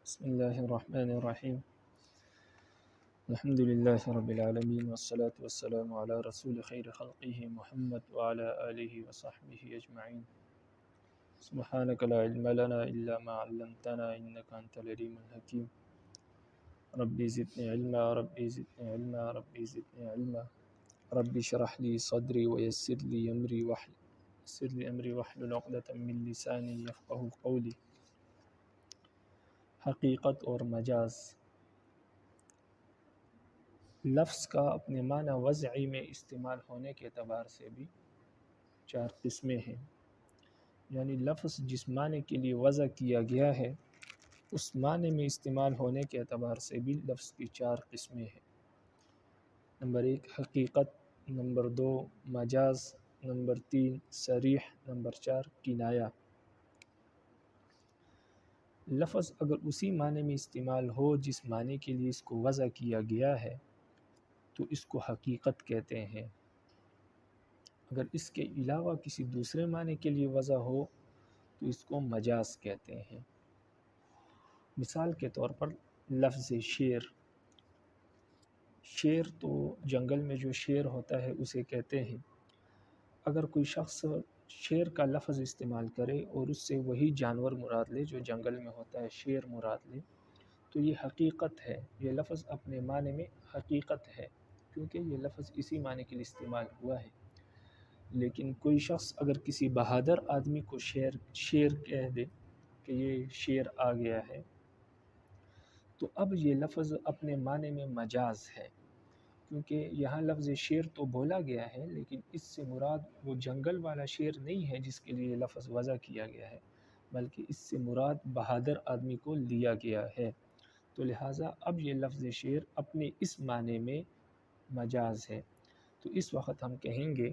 بسم اللہ الرحمن الرحیم الحمد للہ رب العالمین والصلاة والسلام علی رسول خیر خلقہ محمد وعلی آلہ وصحبہ اجمعین سبحانک لا علم لنا الا ما علمتنا انک انت العلیم الحکیم ربی زدنی علما ربی زدنی علما ربی زدنی علما ربی شرح لی صدری ویسر لی امری واحلل عقدۃ من لسانی یفقہوا قولی۔ حقیقت اور مجاز لفظ کا اپنے معنی وضعی میں استعمال ہونے کے اعتبار سے بھی 4 قسمیں ہیں، یعنی لفظ جس معنی کے لیے وضع کیا گیا ہے اس معنی میں استعمال ہونے کے اعتبار سے بھی لفظ کی 4 قسمیں ہیں۔ نمبر 1 حقیقت، نمبر 2 مجاز، نمبر 3 صریح، نمبر 4 کنایہ۔ لفظ اگر اسی معنی میں استعمال ہو جس معنی کے لیے اس کو وضع کیا گیا ہے تو اس کو حقیقت کہتے ہیں، اگر اس کے علاوہ کسی دوسرے معنی کے لیے وضع ہو تو اس کو مجاز کہتے ہیں۔ مثال کے طور پر لفظ شیر، شیر تو جنگل میں جو شیر ہوتا ہے اسے کہتے ہیں۔ اگر کوئی شخص شیر کا لفظ استعمال کرے اور اس سے وہی جانور مراد لے جو جنگل میں ہوتا ہے، شیر مراد لے، تو یہ حقیقت ہے، یہ لفظ اپنے معنی میں حقیقت ہے کیونکہ یہ لفظ اسی معنی کے لیے استعمال ہوا ہے۔ لیکن کوئی شخص اگر کسی بہادر آدمی کو شیر کہہ دے کہ یہ شیر آ گیا ہے تو اب یہ لفظ اپنے معنی میں مجاز ہے، کیونکہ یہاں لفظ شیر تو بولا گیا ہے لیکن اس سے مراد وہ جنگل والا شیر نہیں ہے جس کے لیے لفظ وضع کیا گیا ہے، بلکہ اس سے مراد بہادر آدمی کو لیا گیا ہے، تو لہٰذا اب یہ لفظ شیر اپنے اس معنی میں مجاز ہے۔ تو اس وقت ہم کہیں گے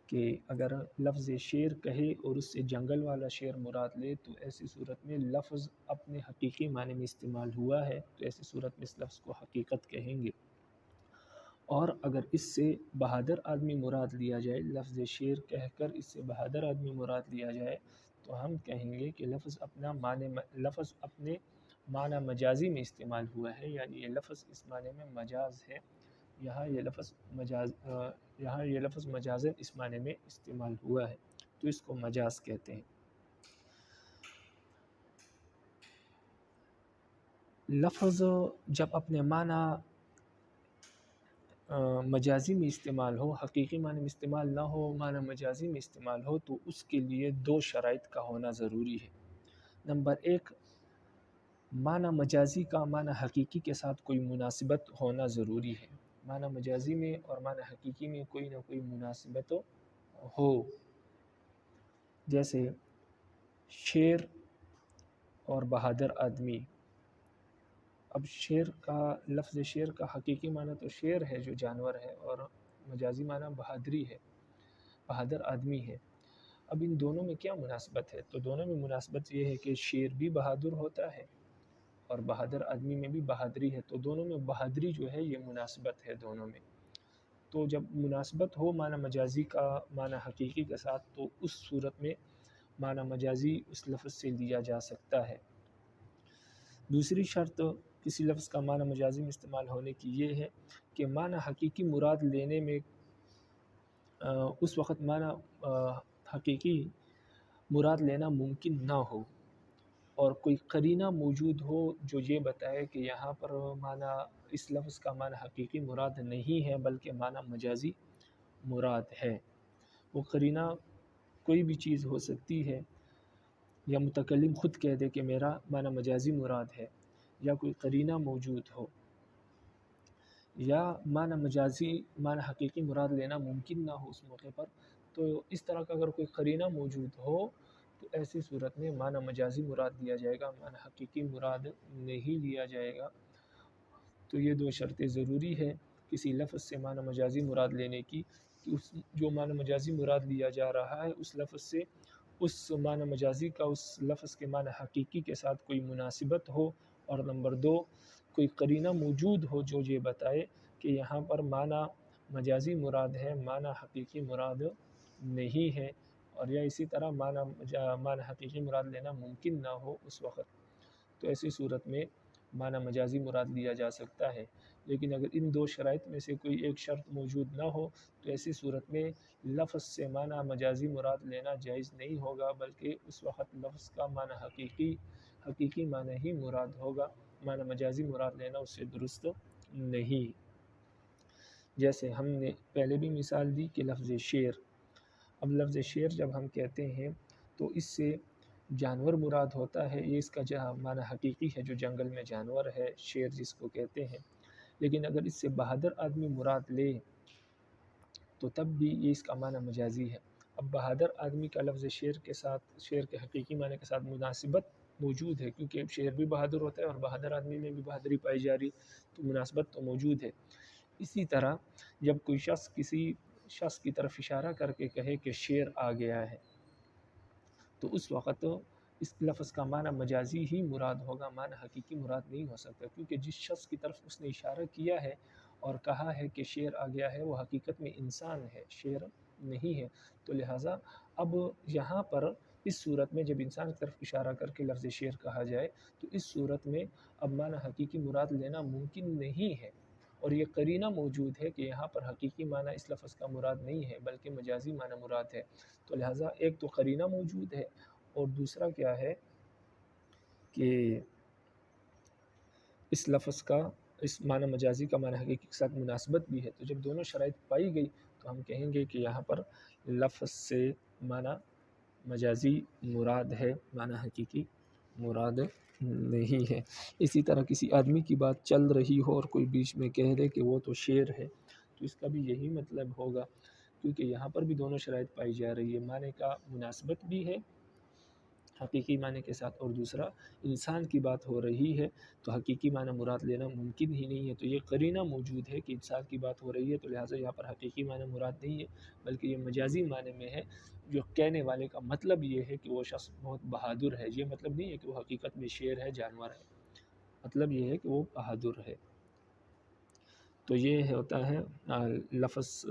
کہ اگر لفظ شیر کہے اور اس سے جنگل والا شیر مراد لے تو ایسی صورت میں لفظ اپنے حقیقی معنی میں استعمال ہوا ہے، تو ایسی صورت میں اس لفظ کو حقیقت کہیں گے۔ اور اگر اس سے بہادر آدمی مراد لیا جائے، لفظ شیر کہہ کر اس سے بہادر آدمی مراد لیا جائے تو ہم کہیں گے کہ لفظ اپنے معنی مجازی میں استعمال ہوا ہے، یعنی یہ لفظ اس معنی میں مجاز ہے، یہاں یہ لفظ مجازن اس معنی میں استعمال ہوا ہے، تو اس کو مجاز کہتے ہیں۔ لفظ جب اپنے معنی مجازی میں استعمال ہو، حقیقی معنی میں استعمال نہ ہو، معنی مجازی میں استعمال ہو، تو اس کے لیے 2 شرائط کا ہونا ضروری ہے۔ نمبر 1 معنی مجازی کا معنی حقیقی کے ساتھ کوئی مناسبت ہونا ضروری ہے، معنی مجازی میں اور معنی حقیقی میں کوئی نہ کوئی مناسبت ہو، جیسے شیر اور بہادر آدمی۔ اب لفظ شیر کا حقیقی معنی تو شیر ہے جو جانور ہے، اور مجازی معنی بہادری ہے، بہادر آدمی ہے۔ اب ان دونوں میں کیا مناسبت ہے؟ تو دونوں میں مناسبت یہ ہے کہ شیر بھی بہادر ہوتا ہے اور بہادر آدمی میں بھی بہادری ہے، تو دونوں میں بہادری جو ہے یہ مناسبت ہے دونوں میں۔ تو جب مناسبت ہو معنی مجازی کا معنی حقیقی کے ساتھ تو اس صورت میں معنی مجازی اس لفظ سے لیا جا سکتا ہے۔ دوسری شرط کسی لفظ کا معنی مجازی میں استعمال ہونے کی یہ ہے کہ معنی حقیقی مراد لینے میں اس وقت معنی حقیقی مراد لینا ممکن نہ ہو اور کوئی قرینہ موجود ہو جو یہ بتائے کہ یہاں پر اس لفظ کا معنی حقیقی مراد نہیں ہے بلکہ معنی مجازی مراد ہے۔ وہ قرینہ کوئی بھی چیز ہو سکتی ہے، یا متکلم خود کہہ دے کہ میرا معنی مجازی مراد ہے، یا کوئی قرینہ موجود ہو، یا معنی حقیقی مراد لینا ممکن نہ ہو اس موقع پر، تو اس طرح کا اگر کوئی قرینہ موجود ہو تو ایسی صورت میں معنی مجازی مراد لیا جائے گا، معنی حقیقی مراد نہیں لیا جائے گا۔ تو یہ 2 شرطیں ضروری ہے کسی لفظ سے معنی مجازی مراد لینے کی، کہ جو معنی مجازی مراد لیا جا رہا ہے اس لفظ سے اس معنی مجازی کا اس لفظ کے معنی حقیقی کے ساتھ کوئی مناسبت ہو، اور نمبر 2 کوئی قرینہ موجود ہو جو یہ بتائے کہ یہاں پر معنی مجازی مراد ہے، معنی حقیقی مراد نہیں ہے، اور یا اسی طرح معنی حقیقی مراد لینا ممکن نہ ہو اس وقت، تو ایسی صورت میں معنی مجازی مراد لیا جا سکتا ہے، لیکن اگر ان دو شرائط میں سے کوئی ایک شرط موجود نہ ہو تو ایسی صورت میں لفظ سے معنی مجازی مراد لینا جائز نہیں ہوگا، بلکہ اس وقت لفظ کا معنی حقیقی معنی ہی مراد ہوگا، معنی مجازی مراد لینا اس سے درست نہیں۔ جیسے ہم نے پہلے بھی مثال دی کہ لفظ شیر، اب لفظ شیر جب ہم کہتے ہیں تو اس سے جانور مراد ہوتا ہے، یہ اس کا معنی حقیقی ہے جو جنگل میں جانور ہے، شیر جس کو کہتے ہیں، لیکن اگر اس سے بہادر آدمی مراد لے تو تب بھی یہ اس کا معنی مجازی ہے۔ اب بہادر آدمی کا لفظ شیر کے ساتھ، شیر کے حقیقی معنی کے ساتھ مناسبت موجود ہے، کیونکہ شیر بھی بہادر ہوتا ہے اور بہادر آدمی میں بھی بہادری پائی جا رہی، تو مناسبت تو موجود ہے۔ اسی طرح جب کوئی شخص کسی شخص کی طرف اشارہ کر کے کہے کہ شیر آ گیا ہے تو اس وقت اس لفظ کا معنی مجازی ہی مراد ہوگا، معنی حقیقی مراد نہیں ہو سکتا، کیونکہ جس شخص کی طرف اس نے اشارہ کیا ہے اور کہا ہے کہ شیر آ گیا ہے وہ حقیقت میں انسان ہے، شیر نہیں ہے، تو لہٰذا اب یہاں پر اس صورت میں جب انسان کی طرف اشارہ کر کے لفظ شیر کہا جائے تو اس صورت میں اب معنی حقیقی مراد لینا ممکن نہیں ہے، اور یہ قرینہ موجود ہے کہ یہاں پر حقیقی معنی اس لفظ کا مراد نہیں ہے بلکہ مجازی معنی مراد ہے، تو لہٰذا ایک تو قرینہ موجود ہے اور دوسرا کیا ہے کہ اس لفظ کا اس معنی مجازی کا معنی حقیقی کے ساتھ مناسبت بھی ہے، تو جب دونوں شرائط پائی گئی تو ہم کہیں گے کہ یہاں پر لفظ سے معنی مجازی مراد ہے، معنی حقیقی مراد نہیں ہے۔ اسی طرح کسی آدمی کی بات چل رہی ہو اور کوئی بیچ میں کہہ دے کہ وہ تو شیر ہے تو اس کا بھی یہی مطلب ہوگا، کیونکہ یہاں پر بھی دونوں شرائط پائی جا رہی ہے، معنی کا مناسبت بھی ہے حقیقی معنی کے ساتھ، اور دوسرا انسان کی بات ہو رہی ہے تو حقیقی معنی مراد لینا ممکن ہی نہیں ہے، تو یہ قرینہ موجود ہے کہ انسان کی بات ہو رہی ہے تو لہٰذا یہاں پر حقیقی معنی مراد نہیں ہے بلکہ یہ مجازی معنی میں ہے، جو کہنے والے کا مطلب یہ ہے کہ وہ شخص بہت بہادر ہے، یہ مطلب نہیں ہے کہ وہ حقیقت میں شیر ہے، جانور ہے، مطلب یہ ہے کہ وہ بہادر ہے۔ تو یہ ہوتا ہے لفظ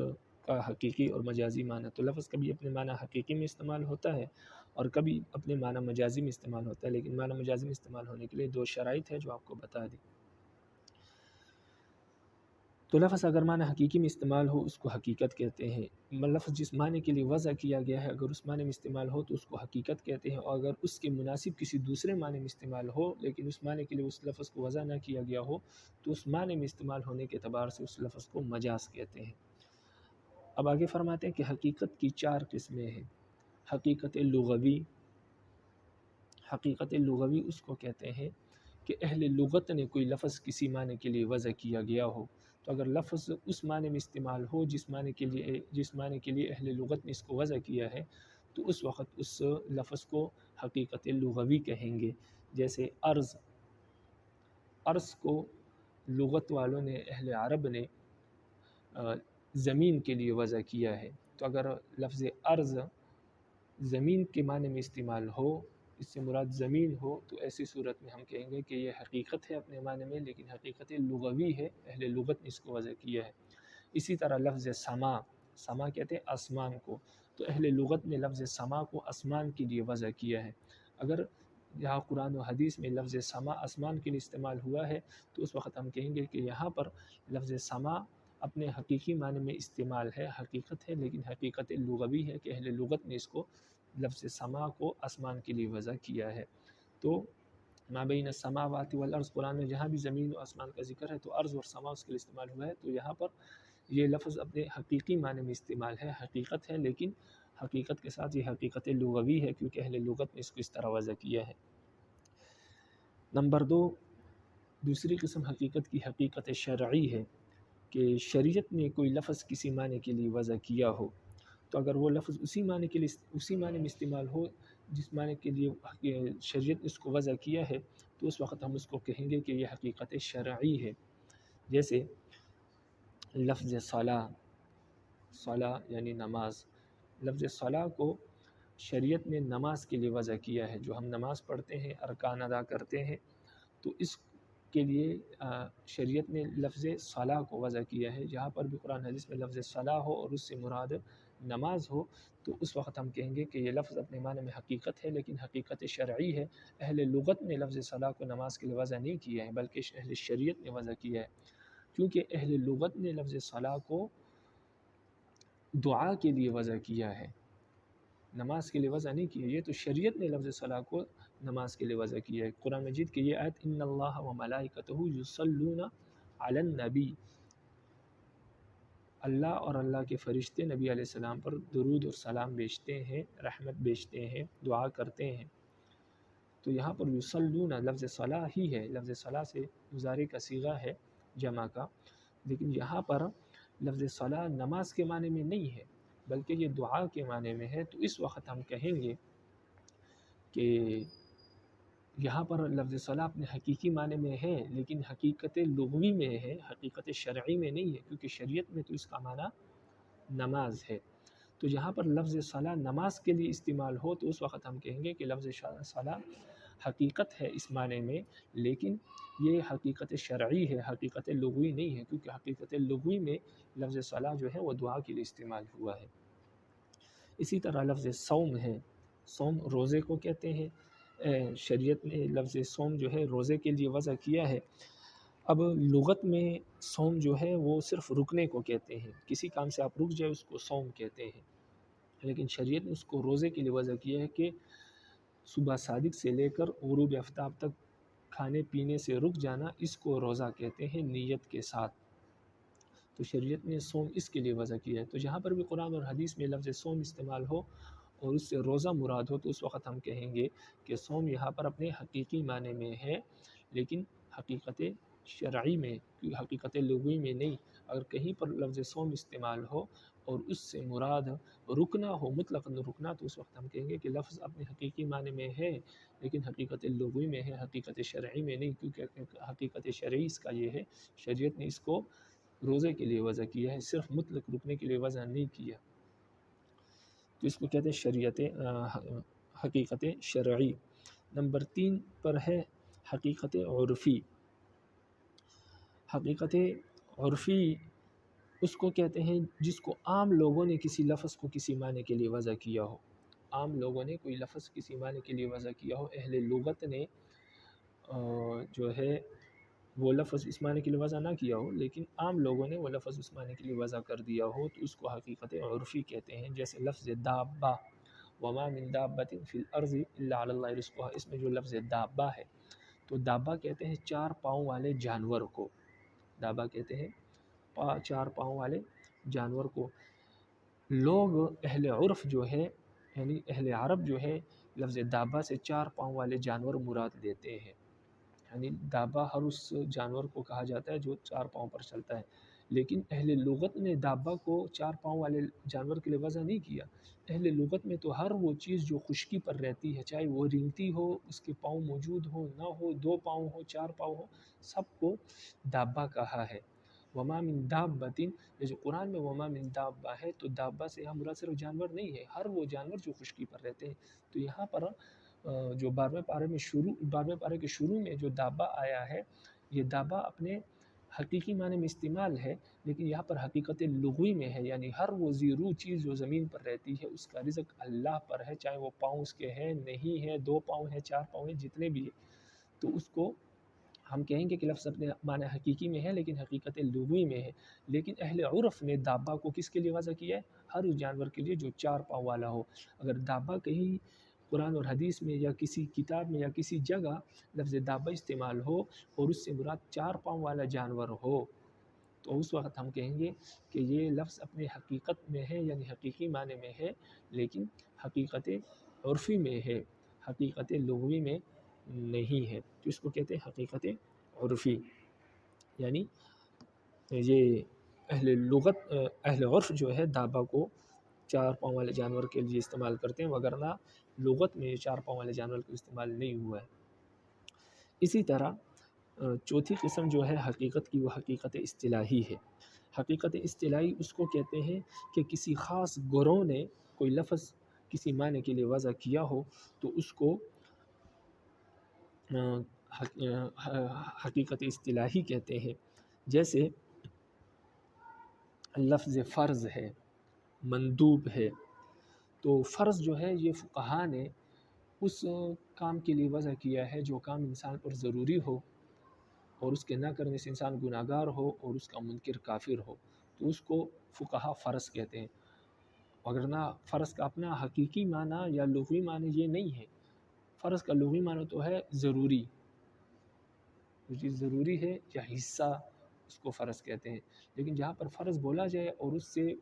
کا حقیقی اور مجازی معنی، تو لفظ کبھی اپنے معنی حقیقی میں استعمال ہوتا ہے اور کبھی اپنے معنی مجازی میں استعمال ہوتا ہے، لیکن معنی مجازی میں استعمال ہونے کے لیے دو شرائط ہے جو آپ کو بتا دی۔ تو لفظ اگر معنی حقیقی میں استعمال ہو اس کو حقیقت کہتے ہیں، لفظ جس معنی کے لیے وضع کیا گیا ہے اگر اس معنی میں استعمال ہو تو اس کو حقیقت کہتے ہیں، اور اگر اس کے مناسب کسی دوسرے معنی میں استعمال ہو لیکن اس معنی کے لیے اس لفظ کو وضع نہ کیا گیا ہو تو اس معنی میں استعمال ہونے کے اعتبار سے اس لفظ کو مجاز کہتے ہیں۔ اب آگے فرماتے ہیں کہ حقیقت کی 4 قسمیں ہیں۔ حقیقت لغوی، حقیقت لغوی اس کو کہتے ہیں کہ اہل لغت نے کوئی لفظ کسی معنی کے لیے وضع کیا گیا ہو، تو اگر لفظ اس معنی میں استعمال ہو جس معنی کے لیے اہل لغت نے اس کو وضع کیا ہے تو اس وقت اس لفظ کو حقیقت لغوی کہیں گے۔ جیسے ارض کو لغت والوں نے، اہل عرب نے زمین کے لیے وضع کیا ہے، تو اگر لفظ ارض زمین کے معنی میں استعمال ہو، اس سے مراد زمین ہو، تو ایسی صورت میں ہم کہیں گے کہ یہ حقیقت ہے اپنے معنی میں لیکن حقیقت لغوی ہے، اہل لغت نے اس کو وضع کیا ہے۔ اسی طرح لفظ سما کہتے ہیں آسمان کو، تو اہل لغت نے لفظ سما کو آسمان کے لیے وضع کیا ہے۔ اگر یہاں قرآن و حدیث میں لفظ سما آسمان کے لیے استعمال ہوا ہے تو اس وقت ہم کہیں گے کہ یہاں پر لفظ سما اپنے حقیقی معنی میں استعمال ہے، حقیقت ہے، لیکن حقیقت لغوی ہے کہ اہل لغت نے اس کو لفظ سما کو آسمان کے لیے وضع کیا ہے۔ تو ما بین السماوات والارض، قرآن میں جہاں بھی زمین و آسمان کا ذکر ہے تو ارض اور سما اس کے لیے استعمال ہوا ہے، تو یہاں پر یہ لفظ اپنے حقیقی معنی میں استعمال ہے، حقیقت ہے، لیکن حقیقت کے ساتھ یہ حقیقت لغوی ہے کیونکہ اہل لغت نے اس کو اس طرح وضع کیا ہے۔ نمبر 2، دوسری قسم حقیقت کی حقیقت شرعی ہے کہ شریعت نے کوئی لفظ کسی معنی کے لیے وضع کیا ہو، تو اگر وہ لفظ اسی معنی میں استعمال ہو جس معنی کے لیے شریعت نے اس کو وضع کیا ہے تو اس وقت ہم اس کو کہیں گے کہ یہ حقیقت شرعی ہے۔ جیسے لفظ صلاح یعنی نماز، لفظ صلاح کو شریعت نے نماز کے لیے وضع کیا ہے، جو ہم نماز پڑھتے ہیں، ارکان ادا کرتے ہیں، تو اس کے لیے شریعت نے لفظ صلاح کو وضع کیا ہے۔ جہاں پر بھی قرآن حدیث میں لفظ صلاح ہو اور اس سے مراد نماز ہو تو اس وقت ہم کہیں گے کہ یہ لفظ اپنے معنی میں حقیقت ہے، لیکن حقیقت شرعی ہے۔ اہل لغت نے لفظ صلاح کو نماز کے لیے وضع نہیں کیا ہے، بلکہ اہل شریعت نے وضع کیا ہے، کیونکہ اہل لغت نے لفظ صلاح کو دعا کے لیے وضع کیا ہے، نماز کے لیے وضع نہیں کیا۔ یہ تو شریعت نے لفظ صلاح کو نماز کے لیے وضع کیا ہے۔ قرآن مجید کی یہ آیت ان اللہ و ملائکتہ یصلون علی النبی، اللہ اور اللہ کے فرشتے نبی علیہ السلام پر درود اور سلام بیچتے ہیں، رحمت بیچتے ہیں، دعا کرتے ہیں۔ تو یہاں پر یصلون لفظ صلاح ہی ہے، لفظ صلاح سے مضارع کا صیغہ ہے جمع کا، لیکن یہاں پر لفظ صلاح نماز کے معنی میں نہیں ہے بلکہ یہ دعا کے معنی میں ہے۔ تو اس وقت ہم کہیں گے کہ یہاں پر لفظ صلاح اپنے حقیقی معنی میں ہے، لیکن حقیقت لغوی میں ہے، حقیقت شرعی میں نہیں ہے، کیونکہ شریعت میں تو اس کا معنی نماز ہے۔ تو یہاں پر لفظ صلاح نماز کے لیے استعمال ہو تو اس وقت ہم کہیں گے کہ لفظ صلاح حقیقت ہے اس معنی میں، لیکن یہ حقیقت شرعی ہے، حقیقت لغوی نہیں ہے، کیونکہ حقیقت لغوی میں لفظ صلاح جو ہے وہ دعا کے لیے استعمال ہوا ہے۔ اسی طرح لفظ صوم ہے، صوم روزے کو کہتے ہیں، شریعت نے لفظ صوم جو ہے روزے کے لیے وضع کیا ہے۔ اب لغت میں صوم جو ہے وہ صرف رکنے کو کہتے ہیں، کسی کام سے آپ رک جائے اس کو صوم کہتے ہیں، لیکن شریعت نے اس کو روزے کے لیے وضع کیا ہے کہ صبح صادق سے لے کر غروب آفتاب تک کھانے پینے سے رک جانا، اس کو روزہ کہتے ہیں نیت کے ساتھ۔ تو شریعت نے صوم اس کے لیے وضع کیا ہے۔ تو جہاں پر بھی قرآن اور حدیث میں لفظ صوم استعمال ہو اور اس سے روزہ مراد ہو تو اس وقت ہم کہیں گے کہ صوم یہاں پر اپنے حقیقی معنی میں ہے، لیکن حقیقت شرعی میں، حقیقت لغوی میں نہیں۔ اگر کہیں پر لفظ صوم استعمال ہو اور اس سے مراد رکنا ہو، مطلق رکنا، تو اس وقت ہم کہیں گے کہ لفظ اپنے حقیقی معنی میں ہے لیکن حقیقت لغوی میں ہے، حقیقت شرعی میں نہیں، کیونکہ حقیقت شرعی اس کا یہ ہے، شریعت نے اس کو روزے کے لیے وضع کیا ہے، صرف مطلق رکنے کے لیے وضع نہیں کیا۔ تو اس کو کہتے ہیں شریعت حقیقت شرعی۔ نمبر 3 پر ہے حقیقت عرفی۔ حقیقت عرفی اس کو کہتے ہیں جس کو عام لوگوں نے کسی لفظ کو کسی معنی کے لیے وضع کیا ہو، عام لوگوں نے کوئی لفظ کسی معنی کے لیے وضع کیا ہو، اہل لغت نے جو ہے وہ لفظ اس معنی کے لیے وضع نہ کیا ہو، لیکن عام لوگوں نے وہ لفظ اس معنی کے لیے وضع کر دیا ہو تو اس کو حقیقت عرفی کہتے ہیں۔ جیسے لفظ دابہ، وما من دابۃ فی الارض الا علی اللہ رزقها، اس میں جو لفظ دابہ ہے تو دابہ کہتے ہیں 4 پاؤں والے جانور کو، دابہ کہتے ہیں 4 پاؤں والے جانور کو۔ لوگ اہل عرف جو ہے یعنی اہل عرب جو ہے لفظ دابہ سے 4 پاؤں والے جانور مراد لیتے ہیں، یعنی دابہ ہر اس جانور کو کہا جاتا ہے جو 4 پاؤں پر چلتا ہے، لیکن اہل لغت نے دابہ کو 4 پاؤں والے جانور کے لیے وضع نہیں کیا۔ اہل لغت میں تو ہر وہ چیز جو خشکی پر رہتی ہے، چاہے وہ رینگتی ہو، اس کے پاؤں موجود ہو نہ ہو، 2 پاؤں ہو 4 پاؤں ہو، سب کو دابہ کہا ہے۔ وما من دابۃ، یہ جو قرآن میں وما من دابہ ہے تو دابہ سے یہاں مراد صرف جانور نہیں ہے، ہر وہ جانور جو خشکی پر رہتے ہیں۔ تو یہاں پر جو 12ویں پارے کے شروع میں جو دابہ آیا ہے، یہ دابہ اپنے حقیقی معنی میں استعمال ہے، لیکن یہاں پر حقیقت لغوی میں ہے، یعنی ہر وہ زیرو چیز جو زمین پر رہتی ہے اس کا رزق اللہ پر ہے، چاہے وہ پاؤں اس کے ہیں نہیں ہیں، 2 پاؤں ہیں 4 پاؤں ہیں، جتنے بھی ہیں، تو اس کو ہم کہیں گے کہ لفظ اپنے معنی حقیقی میں ہے لیکن حقیقت لغوی میں ہے۔ لیکن اہل عرف نے دابہ کو کس کے لیے وضع کیا ہے؟ ہر اس جانور کے لیے جو 4 پاؤں والا ہو۔ اگر دابہ کہیں قرآن اور حدیث میں یا کسی کتاب میں یا کسی جگہ لفظ دابہ استعمال ہو اور اس سے مراد 4 پاؤں والا جانور ہو تو اس وقت ہم کہیں گے کہ یہ لفظ اپنے حقیقت میں ہے، یعنی حقیقی معنی میں ہے، لیکن حقیقت عرفی میں ہے، حقیقت لغوی میں نہیں ہے، تو اس کو کہتے ہیں حقیقت عرفی۔ یعنی یہ اہل عرف جو ہے دابہ کو 4 پاؤں والے جانور کے لیے استعمال کرتے ہیں، وگرنہ لغت میں 4 پاؤں والے جانور کو استعمال نہیں ہوا ہے۔ اسی طرح چوتھی قسم جو ہے حقیقت کی وہ حقیقت اصطلاحی ہے۔ حقیقت اصطلاحی اس کو کہتے ہیں کہ کسی خاص گروہ نے کوئی لفظ کسی معنی کے لیے وضع کیا ہو تو اس کو حقیقت اصطلاحی کہتے ہیں۔ جیسے لفظ فرض ہے، مندوب ہے۔ تو فرض جو ہے یہ فقہا نے اس کام کے لیے وضع کیا ہے جو کام انسان پر ضروری ہو اور اس کے نہ کرنے سے انسان گناہ گار ہو اور اس کا منکر کافر ہو، تو اس کو فقہا فرض کہتے ہیں۔ وگرنہ فرض کا اپنا حقیقی معنی یا لغوی معنی یہ نہیں ہے۔ فرض کا لغوی معنی تو ہے ضروری، جو چیز ضروری ہے یا حصہ، اس کو فرض کہتے ہیں۔ لیکن جہاں پر فرض بولا جائے اور اس سے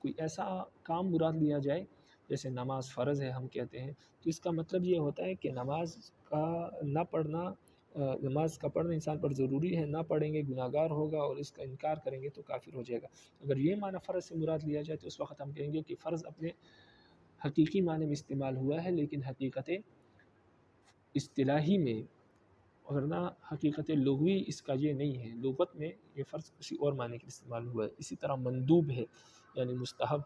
کوئی ایسا کام مراد لیا جائے، جیسے نماز فرض ہے ہم کہتے ہیں، تو اس کا مطلب یہ ہوتا ہے کہ نماز کا نہ پڑھنا، نماز کا پڑھنا انسان پر ضروری ہے، نہ پڑھیں گے گناہ گار ہوگا اور اس کا انکار کریں گے تو کافر ہو جائے گا۔ اگر یہ معنی فرض سے مراد لیا جائے تو اس وقت ہم کہیں گے کہ فرض اپنے حقیقی معنی میں استعمال ہوا ہے، لیکن حقیقت اصطلاحی میں، ورنہ حقیقت لغوی اس کا یہ نہیں ہے۔ لغت میں یہ فرض کسی اور معنی کے استعمال ہوا ہے۔ اسی طرح مندوب ہے، یعنی مستحب،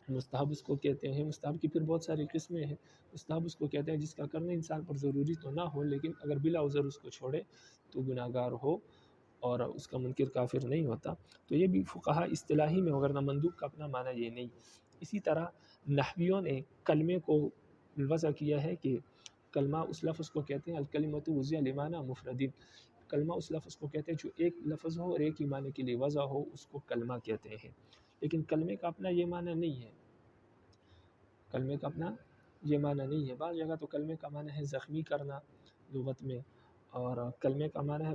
مستحب اس کو کہتے ہیں۔ مستحب کی پھر بہت ساری قسمیں ہیں۔ مستحب اس کو کہتے ہیں جس کا کرنا انسان پر ضروری تو نہ ہو، لیکن اگر بلا عذر اس کو چھوڑے تو گناہ گار ہو اور اس کا منکر کافر نہیں ہوتا۔ تو یہ بھی فقہا اصطلاحی میں، ورنہ مندوب کا اپنا معنی یہ نہیں۔ اسی طرح نحویوں نے کلمے کو وضع کیا ہے کہ کلمہ اس لفظ کو کہتے ہیں الکلمۃ وضع لمعنی مفرد۔ کلمہ اس لفظ کو کہتے ہیں جو ایک لفظ ہو اور ایک ہی معنی کے لیے وضع ہو، اس کو کلمہ کہتے ہیں۔ لیکن کلمے کا اپنا یہ معنی نہیں ہے، کلمے کا اپنا یہ معنی نہیں ہے۔ بعض جگہ تو کلمے کا معنی ہے زخمی کرنا لغت میں، اور کلمے کا معنی ہے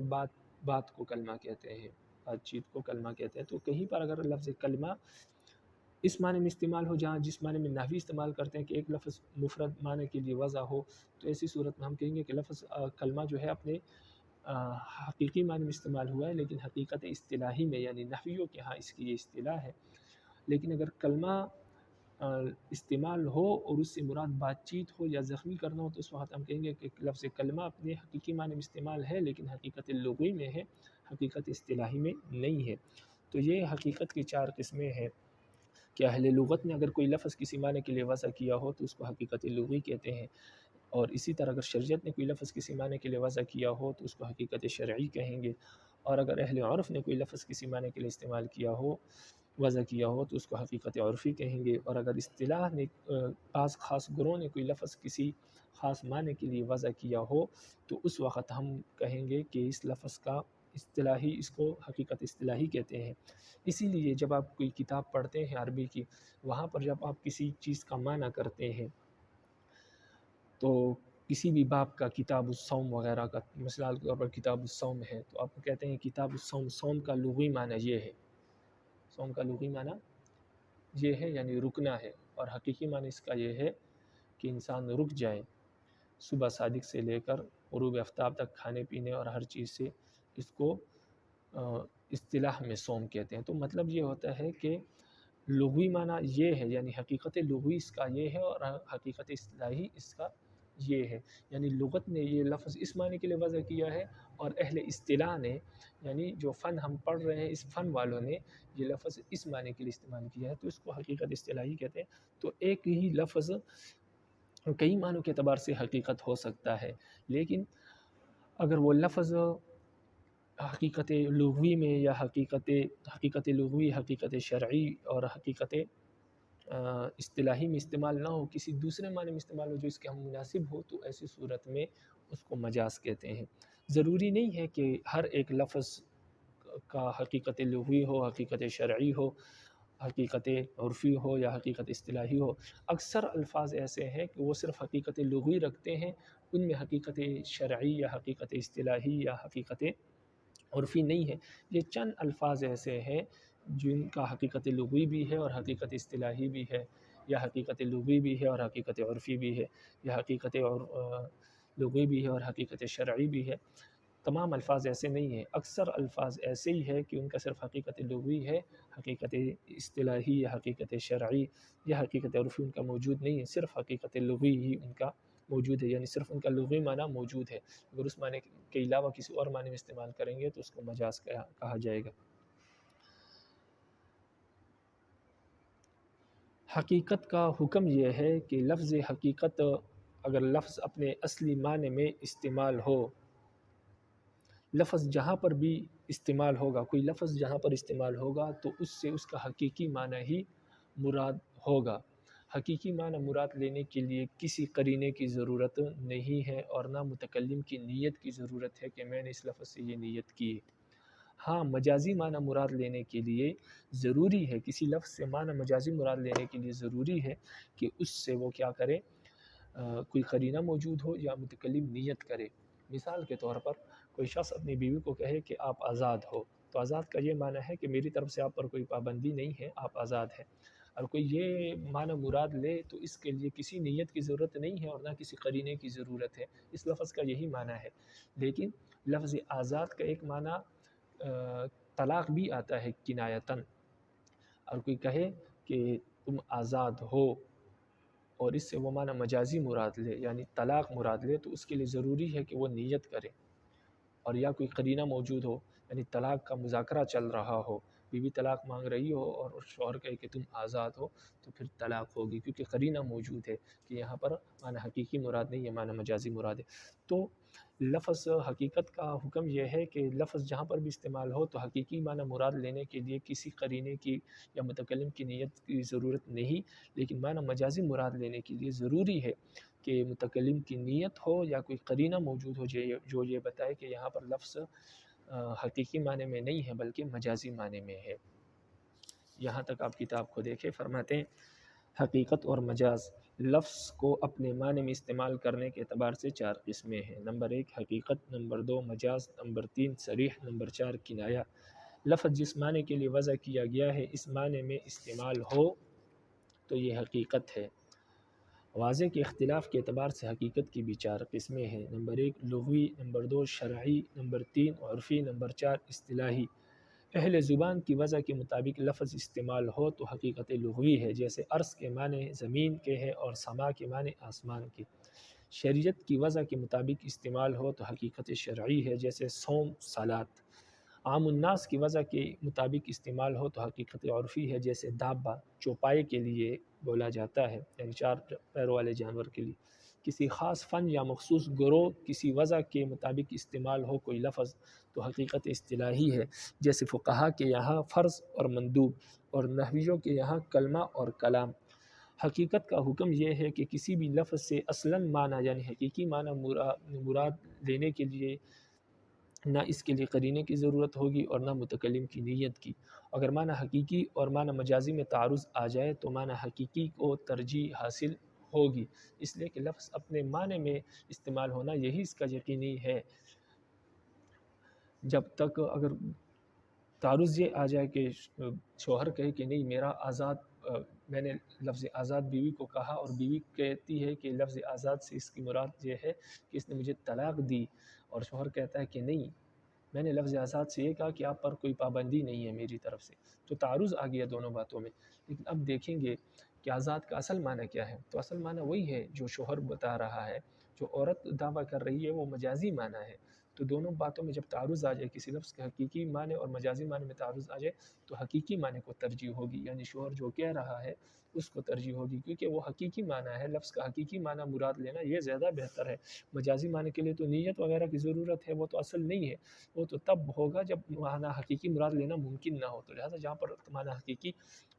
بات کو کلمہ کہتے ہیں، بات چیت کو کلمہ کہتے ہیں۔ تو کہیں پر اگر لفظ کلمہ اس معنی میں استعمال ہو جہاں جس معنی میں نحوی استعمال کرتے ہیں کہ ایک لفظ مفرد معنی کے لیے وضع ہو، تو ایسی صورت میں ہم کہیں گے کہ لفظ کلمہ جو ہے اپنے حقیقی معنی میں استعمال ہوا ہے، لیکن حقیقت اصطلاحی میں، یعنی نحویوں کے ہاں اس کی یہ اصطلاح ہے۔ لیکن اگر کلمہ استعمال ہو اور اس سے مراد بات چیت ہو یا زخمی کرنا ہو، تو اس وقت ہم کہیں گے کہ لفظ کلمہ اپنے حقیقی معنی میں استعمال ہے، لیکن حقیقت لغوی میں ہے، حقیقت اصطلاحی میں نہیں ہے۔ تو یہ حقیقت کی 4 قسمیں ہیں کہ اہل لغت نے اگر کوئی لفظ کسی معنی کے لیے وضع کیا ہو تو اس کو حقیقت لغوی کہتے ہیں، اور اسی طرح اگر شریعت نے کوئی لفظ کسی معنی کے لیے وضع کیا ہو تو اس کو حقیقت شرعی کہیں گے، اور اگر اہل عرف نے کوئی لفظ کسی معنی کے لیے استعمال کیا ہو، وضع کیا ہو، تو اس کو حقیقت عرفی کہیں گے۔ اور اگر اصطلاح نے بعض خاص گروہ نے کوئی لفظ کسی خاص معنی کے لیے وضع کیا ہو تو اس وقت ہم کہیں گے کہ اس لفظ کا اصطلاحی، اس کو حقیقت اصطلاحی کہتے ہیں۔ اسی لیے جب آپ کوئی کتاب پڑھتے ہیں عربی کی، وہاں پر جب آپ کسی چیز کا معنی کرتے ہیں تو کسی بھی باب کا، کتاب الصوم وغیرہ کا، مثال کے طور پر کتاب الصوم ہے تو آپ کہتے ہیں کتاب الصوم، صوم کا لغوی معنی یہ ہے، صوم کا لغوی معنی یہ ہے یعنی رکنا ہے، اور حقیقی معنی اس کا یہ ہے کہ انسان رک جائے، صبح صادق سے لے کر غروب آفتاب تک کھانے پینے اور ہر چیز سے، اس کو اصطلاح میں صوم کہتے ہیں۔ تو مطلب یہ ہوتا ہے کہ لغوی معنی یہ ہے، یعنی حقیقت لغوی اس کا یہ ہے اور حقیقت اصطلاحی اس کا یہ ہے، یعنی لغت نے یہ لفظ اس معنی کے لیے وضع کیا ہے، اور اہل اصطلاح نے، یعنی جو فن ہم پڑھ رہے ہیں اس فن والوں نے یہ لفظ اس معنی کے لیے استعمال کیا ہے، تو اس کو حقیقت اصطلاحی کہتے ہیں۔ تو ایک ہی لفظ کئی معنوں کے اعتبار سے حقیقت ہو سکتا ہے، لیکن اگر وہ لفظ حقیقت لغوی میں یا حقیقت لغوی، حقیقت شرعی اور حقیقت اصطلاحی میں استعمال نہ ہو، کسی دوسرے معنی میں استعمال ہو جو اس کے ہم مناسب ہو، تو ایسی صورت میں اس کو مجاز کہتے ہیں۔ ضروری نہیں ہے کہ ہر ایک لفظ کا حقیقت لغوی ہو، حقیقت شرعی ہو، حقیقت عرفی ہو یا حقیقت اصطلاحی ہو۔ اکثر الفاظ ایسے ہیں کہ وہ صرف حقیقت لغوی رکھتے ہیں، ان میں حقیقت شرعی یا حقیقت اصطلاحی یا حقیقت عرفی نہیں ہے۔ یہ چند الفاظ ایسے ہیں جن کا حقیقت لغوی بھی ہے اور حقیقت اصطلاحی بھی ہے، یا حقیقت لغوی بھی ہے اور حقیقت عرفی بھی ہے، یا حقیقت لغوی بھی ہے اور حقیقت شرعی بھی ہے۔ تمام الفاظ ایسے نہیں ہیں، اکثر الفاظ ایسے ہی ہے کہ ان کا صرف حقیقت لغوی ہے، حقیقت اصطلاحی یا حقیقت شرعی یا حقیقت عرفی ان کا موجود نہیں ہے، صرف حقیقت لغوی ہی ان کا موجود ہے، یعنی صرف ان کا لغوی معنی موجود ہے۔ اگر اس معنی کے علاوہ کسی اور معنی میں استعمال کریں گے تو اس کو مجاز کہا جائے گا۔ حقیقت کا حکم یہ ہے کہ لفظ حقیقت اگر لفظ اپنے اصلی معنی میں استعمال ہو، لفظ جہاں پر بھی استعمال ہوگا، کوئی لفظ جہاں پر استعمال ہوگا تو اس سے اس کا حقیقی معنی ہی مراد ہوگا۔ حقیقی معنی مراد لینے کے لیے کسی قرینے کی ضرورت نہیں ہے اور نہ متکلم کی نیت کی ضرورت ہے کہ میں نے اس لفظ سے یہ نیت کی ہے۔ ہاں، مجازی معنی مراد لینے کے لیے ضروری ہے، کسی لفظ سے معنی مجازی مراد لینے کے لیے ضروری ہے کہ اس سے وہ کیا کرے، کوئی قرینہ موجود ہو یا متکلم نیت کرے۔ مثال کے طور پر کوئی شخص اپنی بیوی کو کہے کہ آپ آزاد ہو، تو آزاد کا یہ معنی ہے کہ میری طرف سے آپ پر کوئی پابندی نہیں ہے، آپ آزاد ہیں۔ اور کوئی یہ معنی مراد لے تو اس کے لیے کسی نیت کی ضرورت نہیں ہے اور نہ کسی قرینے کی ضرورت ہے، اس لفظ کا یہی معنی ہے۔ لیکن لفظ آزاد کا ایک معنی طلاق بھی آتا ہے کنایتاً، اور کوئی کہے کہ تم آزاد ہو اور اس سے وہ معنی مجازی مراد لے یعنی طلاق مراد لے، تو اس کے لیے ضروری ہے کہ وہ نیت کرے، اور یا کوئی قرینہ موجود ہو، یعنی طلاق کا مذاکرہ چل رہا ہو، بیوی طلاق مانگ رہی ہو اور شوہر کہے کہ تم آزاد ہو، تو پھر طلاق ہوگی، کیونکہ قرینہ موجود ہے کہ یہاں پر معنی حقیقی مراد نہیں ہے، معنی مجازی مراد ہے۔ تو لفظ حقیقت کا حکم یہ ہے کہ لفظ جہاں پر بھی استعمال ہو تو حقیقی معنی مراد لینے کے لیے کسی قرینے کی یا متکلم کی نیت کی ضرورت نہیں، لیکن معنی مجازی مراد لینے کے لیے ضروری ہے کہ متکلم کی نیت ہو یا کوئی قرینہ موجود ہو جو یہ بتائے کہ یہاں پر لفظ حقیقی معنی میں نہیں ہے بلکہ مجازی معنی میں ہے۔ یہاں تک آپ کتاب کو دیکھیں، فرماتے ہیں حقیقت اور مجاز لفظ کو اپنے معنی میں استعمال کرنے کے اعتبار سے 4 قسمیں ہیں۔ نمبر 1 حقیقت، نمبر 2 مجاز، نمبر 3 صریح، نمبر 4 کنایہ۔ لفظ جس معنی کے لیے وضع کیا گیا ہے اس معنی میں استعمال ہو تو یہ حقیقت ہے۔ واضح کے اختلاف کے اعتبار سے حقیقت کی بھی 4 قسمیں ہیں۔ نمبر 1 لغوی، نمبر 2 شرعی، نمبر 3 عرفی، نمبر 4 اصطلاحی۔ اہل زبان کی وضع کے مطابق لفظ استعمال ہو تو حقیقت لغوی ہے، جیسے عرض کے معنی زمین کے ہیں اور سما کے معنی آسمان کے۔ شریعت کی وضع کے مطابق استعمال ہو تو حقیقت شرعی ہے، جیسے صوم، صلاۃ۔ عام الناس کی وضع کے مطابق استعمال ہو تو حقیقت عرفی ہے، جیسے دابہ چوپائے کے لیے بولا جاتا ہے، یعنی 4 پیروں والے جانور کے لیے۔ کسی خاص فن یا مخصوص گروہ کسی وضع کے مطابق استعمال ہو کوئی لفظ تو حقیقت اصطلاحی ہے، جیسے فقہا کے یہاں فرض اور مندوب اور نحویوں کے یہاں کلمہ اور کلام۔ حقیقت کا حکم یہ ہے کہ کسی بھی لفظ سے اصلاً معنی یعنی حقیقی معنی مراد لینے کے لیے نہ اس کے لیے قرینے کی ضرورت ہوگی اور نہ متکلم کی نیت کی۔ اگر معنی حقیقی اور معنی مجازی میں تعارض آ جائے تو معنی حقیقی کو ترجیح حاصل ہوگی، اس لیے کہ لفظ اپنے معنی میں استعمال ہونا یہی اس کا یقینی ہے۔ جب تک اگر تعارض یہ آ جائے کہ شوہر کہے کہ نہیں میرا آزاد، میں نے لفظ آزاد بیوی کو کہا اور بیوی کہتی ہے کہ لفظ آزاد سے اس کی مراد یہ ہے کہ اس نے مجھے طلاق دی، اور شوہر کہتا ہے کہ نہیں میں نے لفظ آزاد سے یہ کہا کہ آپ پر کوئی پابندی نہیں ہے میری طرف سے، تو تعارض آ گیا دونوں باتوں میں۔ لیکن اب دیکھیں گے کہ آزاد کا اصل معنی کیا ہے، تو اصل معنی وہی ہے جو شوہر بتا رہا ہے، جو عورت دعویٰ کر رہی ہے وہ مجازی معنی ہے۔ تو دونوں باتوں میں جب تعارض آ جائے، کسی لفظ کے حقیقی معنی اور مجازی معنی میں تعارض آ جائے تو حقیقی معنی کو ترجیح ہوگی، یعنی شوہر جو کہہ رہا ہے اس کو ترجیح ہوگی، کیونکہ وہ حقیقی معنی ہے، لفظ کا حقیقی معنی مراد لینا یہ زیادہ بہتر ہے۔ مجازی معنی کے لیے تو نیت وغیرہ کی ضرورت ہے، وہ تو اصل نہیں ہے، وہ تو تب ہوگا جب معنی حقیقی مراد لینا ممکن نہ ہو، تو لہٰذا جہاں پر معنی حقیقی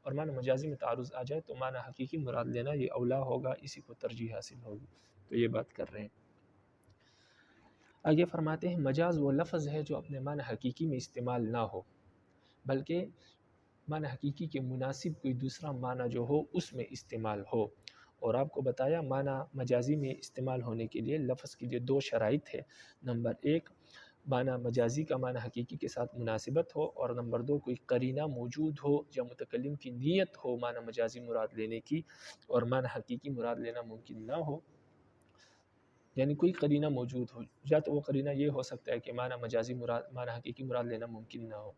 اور معنی مجازی میں تعارض آ جائے تو معنی حقیقی مراد لینا یہ اولا ہوگا، اسی کو ترجیح حاصل ہوگی۔ تو یہ بات کر رہے ہیں۔ آگے فرماتے ہیں مجاز وہ لفظ ہے جو اپنے معنی حقیقی میں استعمال نہ ہو بلکہ معنی حقیقی کے مناسب کوئی دوسرا معنی جو ہو اس میں استعمال ہو، اور آپ کو بتایا معنی مجازی میں استعمال ہونے کے لیے لفظ کے لیے 2 شرائط ہے۔ نمبر 1 معنی مجازی کا معنی حقیقی کے ساتھ مناسبت ہو، اور نمبر 2 کوئی قرینہ موجود ہو یا متکلم کی نیت ہو معنی مجازی مراد لینے کی اور معنی حقیقی مراد لینا ممکن نہ ہو، یعنی کوئی قرینہ موجود ہو، یا تو وہ قرینہ یہ ہو سکتا ہے کہ معنی مجازی مراد معنی حقیقی مراد لینا ممکن نہ ہو،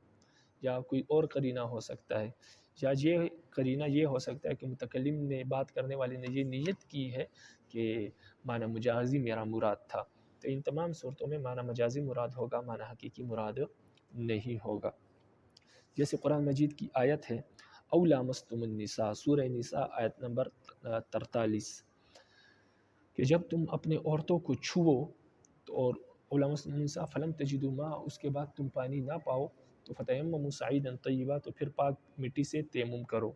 یا کوئی اور قرینہ ہو سکتا ہے، یا یہ قرینہ یہ ہو سکتا ہے کہ متکلم نے بات کرنے والے نے یہ نیت کی ہے کہ معنی مجازی میرا مراد تھا، تو ان تمام صورتوں میں معنی مجازی مراد ہوگا، معنی حقیقی مراد نہیں ہوگا۔ جیسے قرآن مجید کی آیت ہے او لامستم النساء، سورہ نساء آیت نمبر 43، کہ جب تم اپنے عورتوں کو چھو اور او لامستم النساء فلم تجدوا ماء، اس کے بعد تم پانی نہ پاؤ تو فتیمموا صعیدا طیبا، تو پھر پاک مٹی سے تیمم کرو۔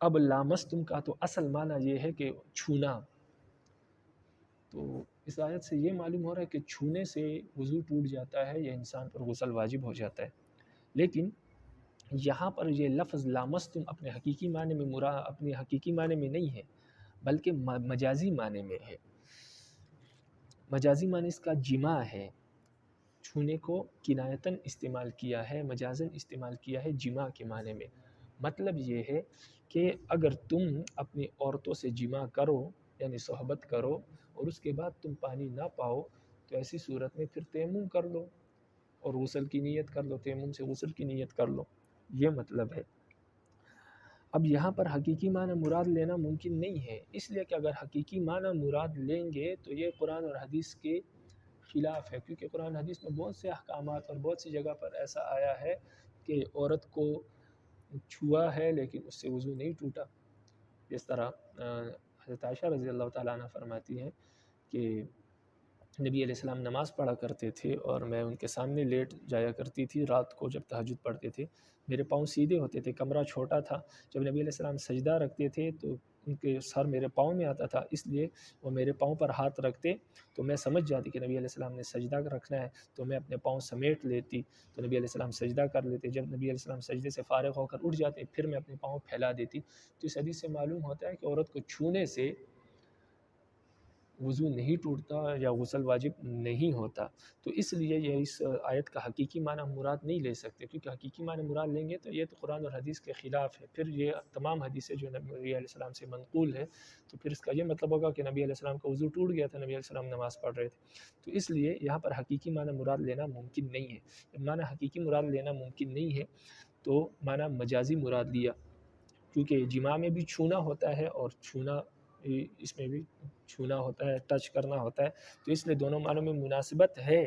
اب لامستم کا تو اصل معنی یہ ہے کہ چھونا، تو اس آیت سے یہ معلوم ہو رہا ہے کہ چھونے سے وضو ٹوٹ جاتا ہے یا انسان پر غسل واجب ہو جاتا ہے، لیکن یہاں پر یہ لفظ لامستم اپنے حقیقی معنی میں نہیں ہے، بلکہ مجازی معنی میں ہے۔ مجازی معنی اس کا جماع ہے، چھونے کو کنایتاً استعمال کیا ہے، مجازاً استعمال کیا ہے جماع کے معنی میں۔ مطلب یہ ہے کہ اگر تم اپنی عورتوں سے جماع کرو یعنی صحبت کرو اور اس کے بعد تم پانی نہ پاؤ تو ایسی صورت میں پھر تیمم کر لو اور غسل کی نیت کر لو، تیمم سے غسل کی نیت کر لو، یہ مطلب ہے۔ اب یہاں پر حقیقی معنی مراد لینا ممکن نہیں ہے، اس لیے کہ اگر حقیقی معنی مراد لیں گے تو یہ قرآن اور حدیث کے خلاف ہے، کیونکہ قرآن حدیث میں بہت سے احکامات اور بہت سی جگہ پر ایسا آیا ہے کہ عورت کو چھوا ہے لیکن اس سے وضو نہیں ٹوٹا۔ اس طرح حضرت عائشہ رضی اللہ تعالیٰ عنہ فرماتی ہیں کہ نبی علیہ السلام نماز پڑھا کرتے تھے اور میں ان کے سامنے لیٹ جایا کرتی تھی، رات کو جب تہجد پڑھتے تھے میرے پاؤں سیدھے ہوتے تھے، کمرہ چھوٹا تھا، جب نبی علیہ السلام سجدہ رکھتے تھے تو ان کے سر میرے پاؤں میں آتا تھا، اس لیے وہ میرے پاؤں پر ہاتھ رکھتے تو میں سمجھ جاتی کہ نبی علیہ السلام نے سجدہ رکھنا ہے، تو میں اپنے پاؤں سمیٹ لیتی تو نبی علیہ السلام سجدہ کر لیتے، جب نبی علیہ السلام سجدے سے فارغ ہو کر اٹھ جاتے پھر میں اپنے پاؤں پھیلا دیتی۔ تو اس حدیث سے معلوم ہوتا ہے کہ عورت کو چھونے سے وضو نہیں ٹوٹتا یا غسل واجب نہیں ہوتا، تو اس لیے یہ اس آیت کا حقیقی معنی مراد نہیں لے سکتے، کیونکہ حقیقی معنی مراد لیں گے تو یہ تو قرآن اور حدیث کے خلاف ہے، پھر یہ تمام حدیثیں جو نبی علیہ السلام سے منقول ہے تو پھر اس کا یہ مطلب ہوگا کہ نبی علیہ السلام کا وضو ٹوٹ گیا تھا، نبی علیہ السلام نماز پڑھ رہے تھے، تو اس لیے یہاں پر حقیقی معنی مراد لینا ممکن نہیں ہے۔ جب معنی حقیقی مراد لینا ممکن نہیں ہے تو معنی مجازی مراد لیا، کیونکہ جماع میں بھی چھونا ہوتا ہے اور چھونا اس میں بھی چھونا ہوتا ہے، ٹچ کرنا ہوتا ہے، تو اس لیے دونوں معنوں میں مناسبت ہے،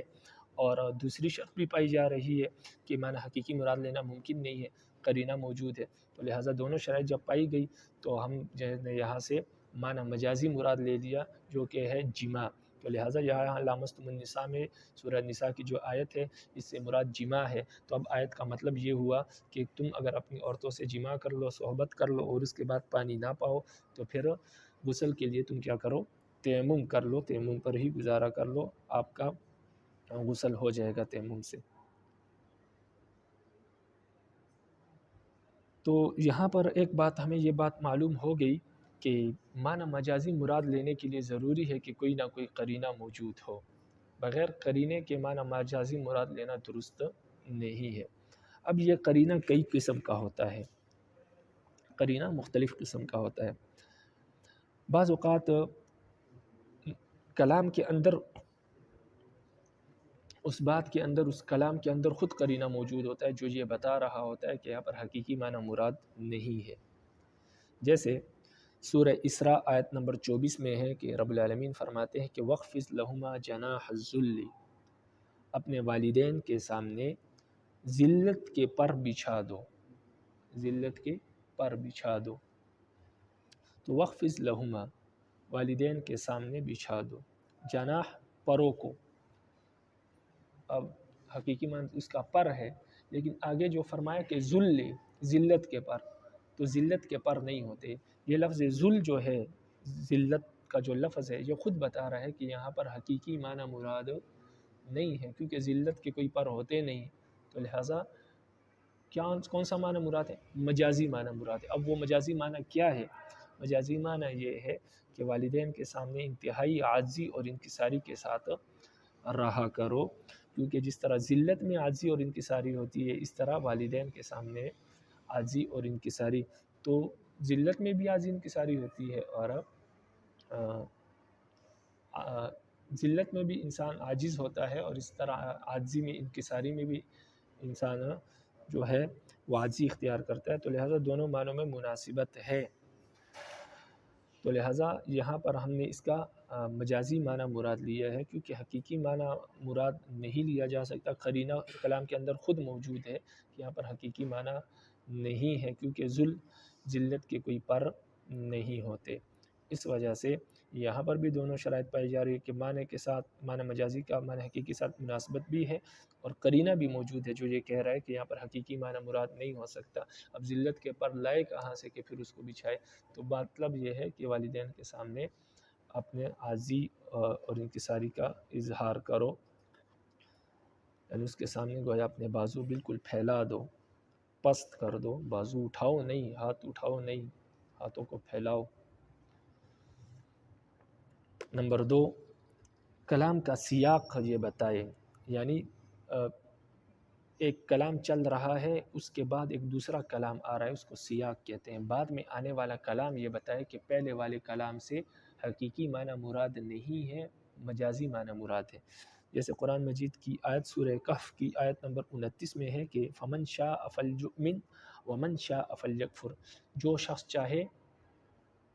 اور دوسری شرط بھی پائی جا رہی ہے کہ معنی حقیقی مراد لینا ممکن نہیں ہے، قرینہ موجود ہے، تو لہٰذا دونوں شرائط جب پائی گئی تو ہم جو ہے یہاں سے معنی مجازی مراد لے لیا جو کہ ہے جماع، تو لہٰذا یہاں لامستم النساء میں سورہ نساء کی جو آیت ہے اس سے مراد جماع ہے، تو اب آیت کا مطلب یہ ہوا کہ تم اگر اپنی عورتوں سے جماع کر لو، صحبت کر لو اور اس کے بعد پانی نہ پاؤ تو پھر غسل کے لیے تم کیا کرو، تیمم کر لو، تیمم پر ہی گزارا کر لو، آپ کا غسل ہو جائے گا تیمم سے۔ تو یہاں پر ایک بات ہمیں یہ بات معلوم ہو گئی کہ معنی مجازی مراد لینے کے لیے ضروری ہے کہ کوئی نہ کوئی قرینہ موجود ہو، بغیر قرینے کے معنی مجازی مراد لینا درست نہیں ہے۔ اب یہ قرینہ کئی قسم کا ہوتا ہے، قرینہ مختلف قسم کا ہوتا ہے، بعض اوقات کلام کے اندر اس بات کے اندر، اس کلام کے اندر خود قرینہ موجود ہوتا ہے جو یہ بتا رہا ہوتا ہے کہ یہاں پر حقیقی معنی مراد نہیں ہے۔ جیسے سورہ اسراء آیت نمبر 24 میں ہے کہ رب العالمین فرماتے ہیں کہ وَخْفِضْ لَهُمَا جَنَاحَ الذُّلِّ، اپنے والدین کے سامنے ذلت کے پر بچھا دو، ذلت کے پر بچھا دو، تو وَخْفِضْ لَهُمَا والدین کے سامنے بچھا دو، جناح پروں کو، اب حقیقی معنی اس کا پر ہے لیکن آگے جو فرمایا کہ ذلت کے پر، تو ذلت کے پر نہیں ہوتے، یہ لفظ ذل جو ہے، ذلت کا جو لفظ ہے یہ خود بتا رہا ہے کہ یہاں پر حقیقی معنی مراد نہیں ہے، کیونکہ ذلت کے کوئی پر ہوتے نہیں، تو لہٰذا کون سا معنی مراد ہے، مجازی معنی مراد ہے۔ اب وہ مجازی معنی کیا ہے؟ مجازی معنی یہ ہے کہ والدین کے سامنے انتہائی عاجزی اور انکساری کے ساتھ رہا کرو، کیونکہ جس طرح ذلت میں عاجزی اور انکساری ہوتی ہے اس طرح والدین کے سامنے عاجزی اور انکساری، تو ذلت میں بھی عاجزی انکساری ہوتی ہے اور ذلت میں بھی انسان عاجز ہوتا ہے، اور اس طرح عاجزی میں، انکساری میں بھی انسان جو ہے وہ عاجزی اختیار کرتا ہے، تو لہٰذا دونوں معنوں میں مناسبت ہے، تو لہٰذا یہاں پر ہم نے اس کا مجازی معنی مراد لیا ہے، کیونکہ حقیقی معنی مراد نہیں لیا جا سکتا، قرینہ کلام کے اندر خود موجود ہے کہ یہاں پر حقیقی معنی نہیں ہے، کیونکہ ذلت کے کوئی پر نہیں ہوتے، اس وجہ سے یہاں پر بھی دونوں شرائط پائی جا رہی ہے کہ معنی کے ساتھ معنی مجازی کا معنی حقیقی کے ساتھ مناسبت بھی ہے، اور قرینہ بھی موجود ہے جو یہ کہہ رہا ہے کہ یہاں پر حقیقی معنی مراد نہیں ہو سکتا۔ اب ذلت کے پر لائے کہاں سے کہ پھر اس کو بچھائے؟ تو مطلب یہ ہے کہ والدین کے سامنے اپنے عاجزی اور انکساری کا اظہار کرو، یعنی اس کے سامنے گویا اپنے بازو بالکل پھیلا دو، پست کر دو، بازو اٹھاؤ نہیں، ہاتھ اٹھاؤ نہیں، ہاتھوں کو پھیلاؤ۔ نمبر 2، کلام کا سیاق یہ بتائے، یعنی ایک کلام چل رہا ہے، اس کے بعد ایک دوسرا کلام آ رہا ہے، اس کو سیاق کہتے ہیں۔ بعد میں آنے والا کلام یہ بتائے کہ پہلے والے کلام سے حقیقی معنی مراد نہیں ہے، مجازی معنی مراد ہے۔ جیسے قرآن مجید کی آیت سورہ کہف کی آیت نمبر 29 میں ہے کہ فَمَنْ شَاءَ فَلْيُؤْمِنْ وَمَنْ شَاءَ فَلْيَكْفُرْ، جو شخص چاہے